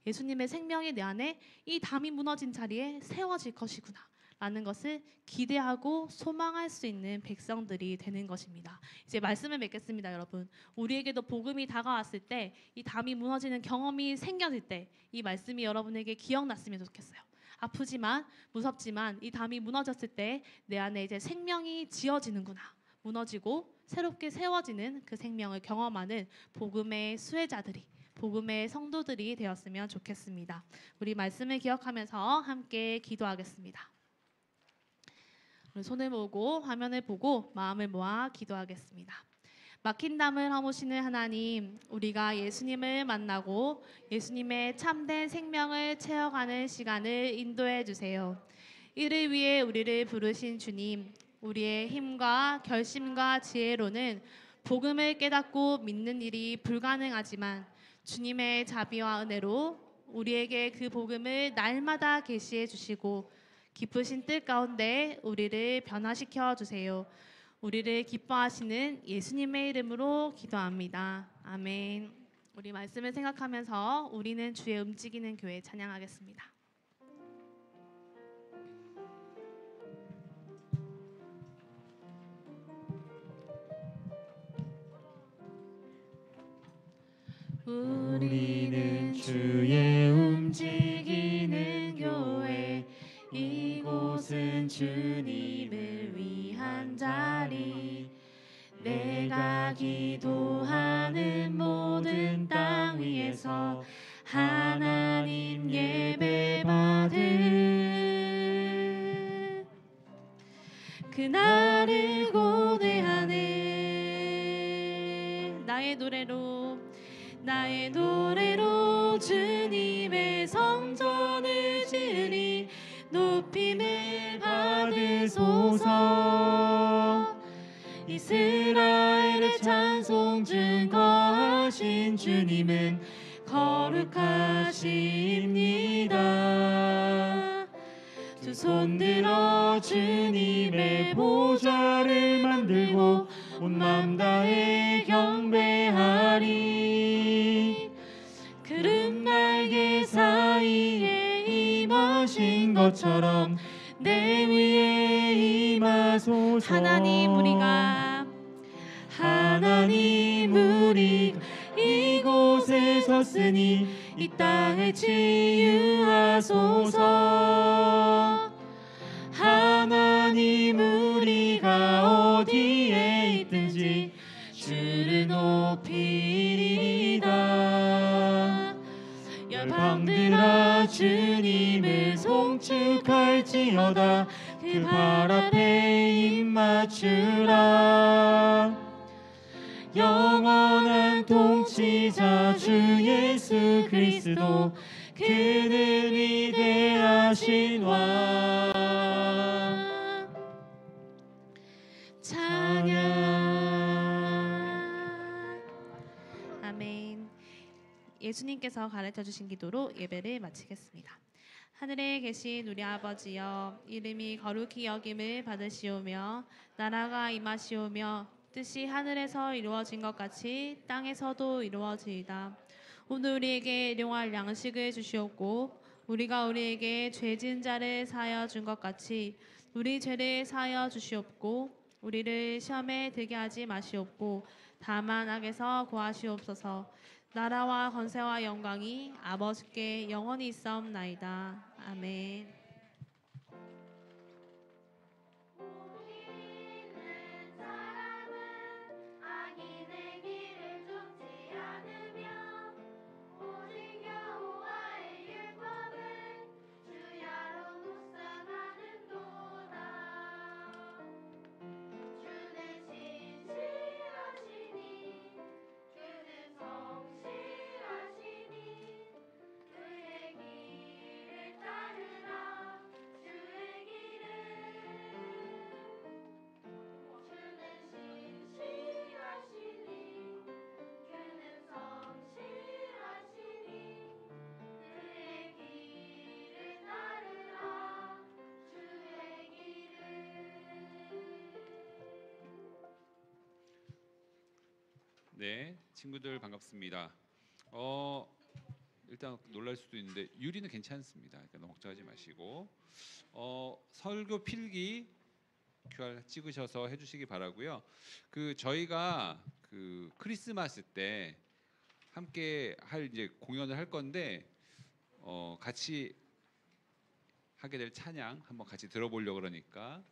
예수님의 생명이 내 안에 이 담이 무너진 자리에 세워질 것이구나 라는 것을 기대하고 소망할 수 있는 백성들이 되는 것입니다. 이제 말씀을 맺겠습니다. 여러분, 우리에게도 복음이 다가왔을 때 이 담이 무너지는 경험이 생겨질 때 이 말씀이 여러분에게 기억났으면 좋겠어요. 아프지만 무섭지만 이 담이 무너졌을 때 내 안에 이제 생명이 지어지는구나, 무너지고 새롭게 세워지는 그 생명을 경험하는 복음의 수혜자들이, 복음의 성도들이 되었으면 좋겠습니다. 우리 말씀을 기억하면서 함께 기도하겠습니다. 손을 모으고 화면을 보고 마음을 모아 기도하겠습니다. 막힌 담을 허무시는 하나님, 우리가 예수님을 만나고 예수님의 참된 생명을 채워가는 시간을 인도해 주세요. 이를 위해 우리를 부르신 주님, 우리의 힘과 결심과 지혜로는 복음을 깨닫고 믿는 일이 불가능하지만 주님의 자비와 은혜로 우리에게 그 복음을 날마다 계시해 주시고 기쁘신 뜻 가운데 우리를 변화시켜 주세요. 우리를 기뻐하시는 예수님의 이름으로 기도합니다. 아멘. 우리 말씀을 생각하면서 우리는 주의 움직이는 교회 찬양하겠습니다. 우리는 주의 움직이는 교회, 이곳은 주님을 위한 자리. 내가 기도하는 모든 땅 위에서 하나님 예배 받을 그날을 고대하네. 나의 노래로 주님의 성전을 지으니 높임을 받으소서. 이스라엘의 찬송 중 거하신 주님은 거룩하십니다. 두 손 들어 주님의 보좌를 만들고 온 맘 다해 경배하리. 구름 날개 사이에 임하신 것처럼 내 위에 임하소서. 하나님 우리가 이곳에 섰으니 이 땅을 치유하소서. 하나님 우리가 어디에 있든지 주를 높이리이다. 열방들아 주님을 송축할지어다. 그 발 앞에 입맞추라. 영원한 통치자 주 예수 그리스도, 그는 위대하신 왕. 찬양. 아멘. 예수님께서 가르쳐 주신 기도로 예배를 마치겠습니다. 하늘에 계신 우리 아버지여, 이름이 거룩히 여김을 받으시오며 나라가 임하시오며 뜻이 하늘에서 이루어진 것 같이 땅에서도 이루어지이다. 오늘 우리에게 일용할 양식을 주시옵고 우리가 우리에게 죄진 자를 사하여 준 것 같이 우리 죄를 사하여 주시옵고 우리를 시험에 들게 하지 마시옵고 다만 악에서 구하시옵소서. 나라와 권세와 영광이 아버지께 영원히 있사옵나이다. 아멘. 네, 친구들 반갑습니다. 일단 놀랄 수도 있는데 유리는 괜찮습니다. 그러니까 너무 걱정하지 마시고 설교 필기 QR 찍으셔서 해주시기 바라고요. 저희가 크리스마스 때 함께 할 이제 공연을 할 건데 같이 하게 될 찬양 한번 같이 들어보려고 그러니까.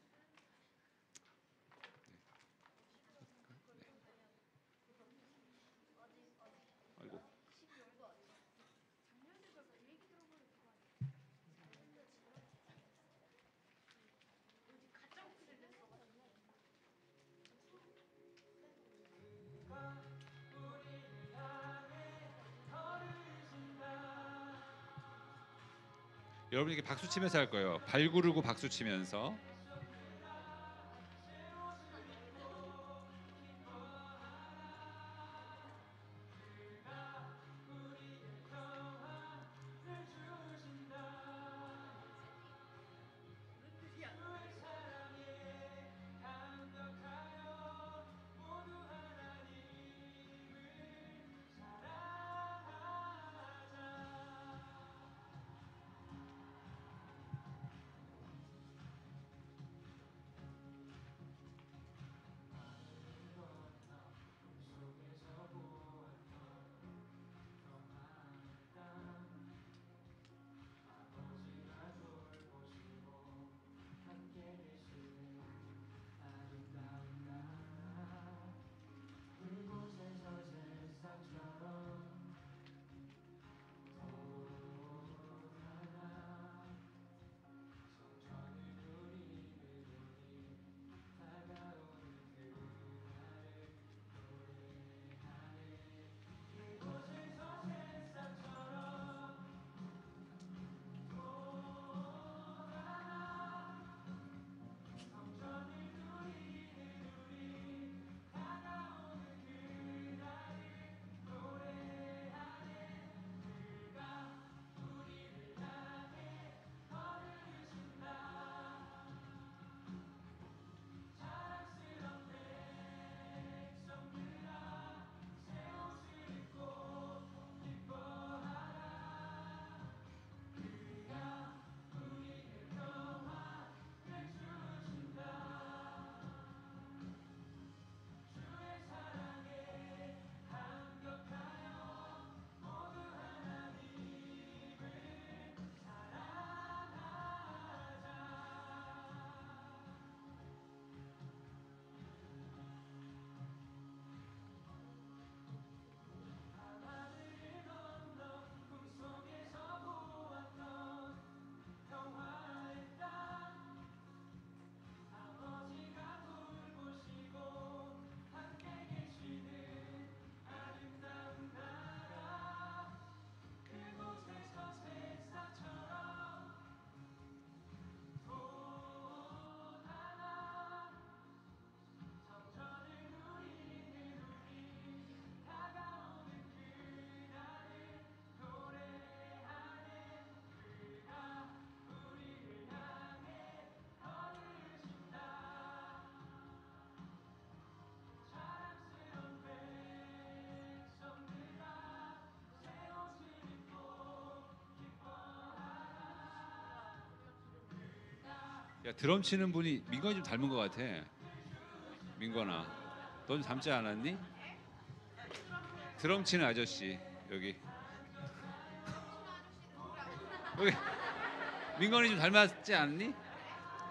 여러분에게 박수 치면서 할 거예요. 발 구르고 박수 치면서. 야, 드럼 치는 분이 민건이 좀 닮은 것 같아. 민건아, 너 좀 닮지 않았니? 드럼 치는 아저씨 여기. 여기 민건이 좀 닮았지 않니?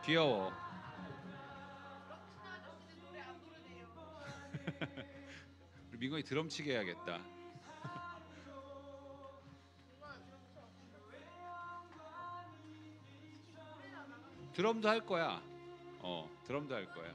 귀여워. 우리 민건이 드럼 치게 해야겠다. 드럼도 할 거야. 드럼도 할 거야.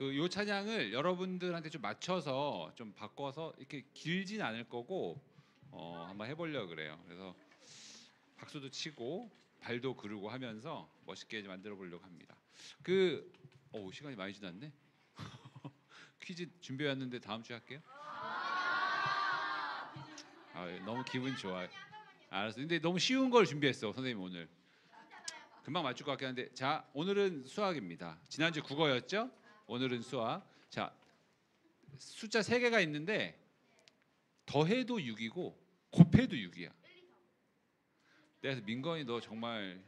그 요 찬양을 여러분들한테 좀 맞춰서 좀 바꿔서 이렇게 길진 않을 거고 한번 해보려고 그래요. 그래서 박수도 치고 발도 그르고 하면서 멋있게 좀 만들어 보려고 합니다. 시간이 많이 지났네. 퀴즈 준비해 왔는데 다음 주에 할게요. 너무 기분 좋아요. 알았어. 근데 너무 쉬운 걸 준비했어 선생님 오늘. 금방 맞출 것 같긴 한데 자 오늘은 수학입니다. 지난주 국어였죠? 오늘은 수학. 자 숫자 3개가 있는데 더해도 6이고 곱해도 6이야. 그래서 민건이 너 정말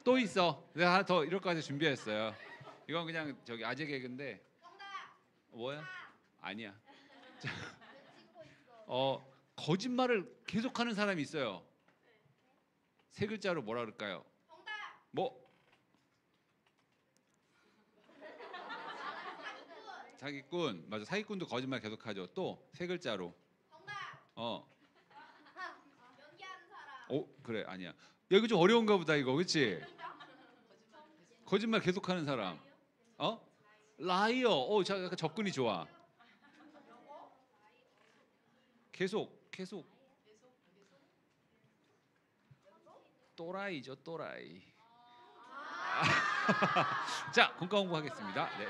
또 있어. 내가 하나 더 이럴 거까지 준비했어요. 이건 그냥 저기 아재 개그인데. 뭐야? 아니야. 자, 거짓말을 계속하는 사람이 있어요. 3글자로 뭐라 그럴까요? 뭐? 사기꾼. 맞아. 사기꾼도 거짓말 계속하죠. 또 3글자로. 그래 아니야. 야, 이거 좀 어려운가 보다 이거 그렇지? 거짓말 계속하는 사람. 라이어. 자 약간 접근이 좋아. 계속. 또라이죠 또라이. 자 공과 공부하겠습니다. 네.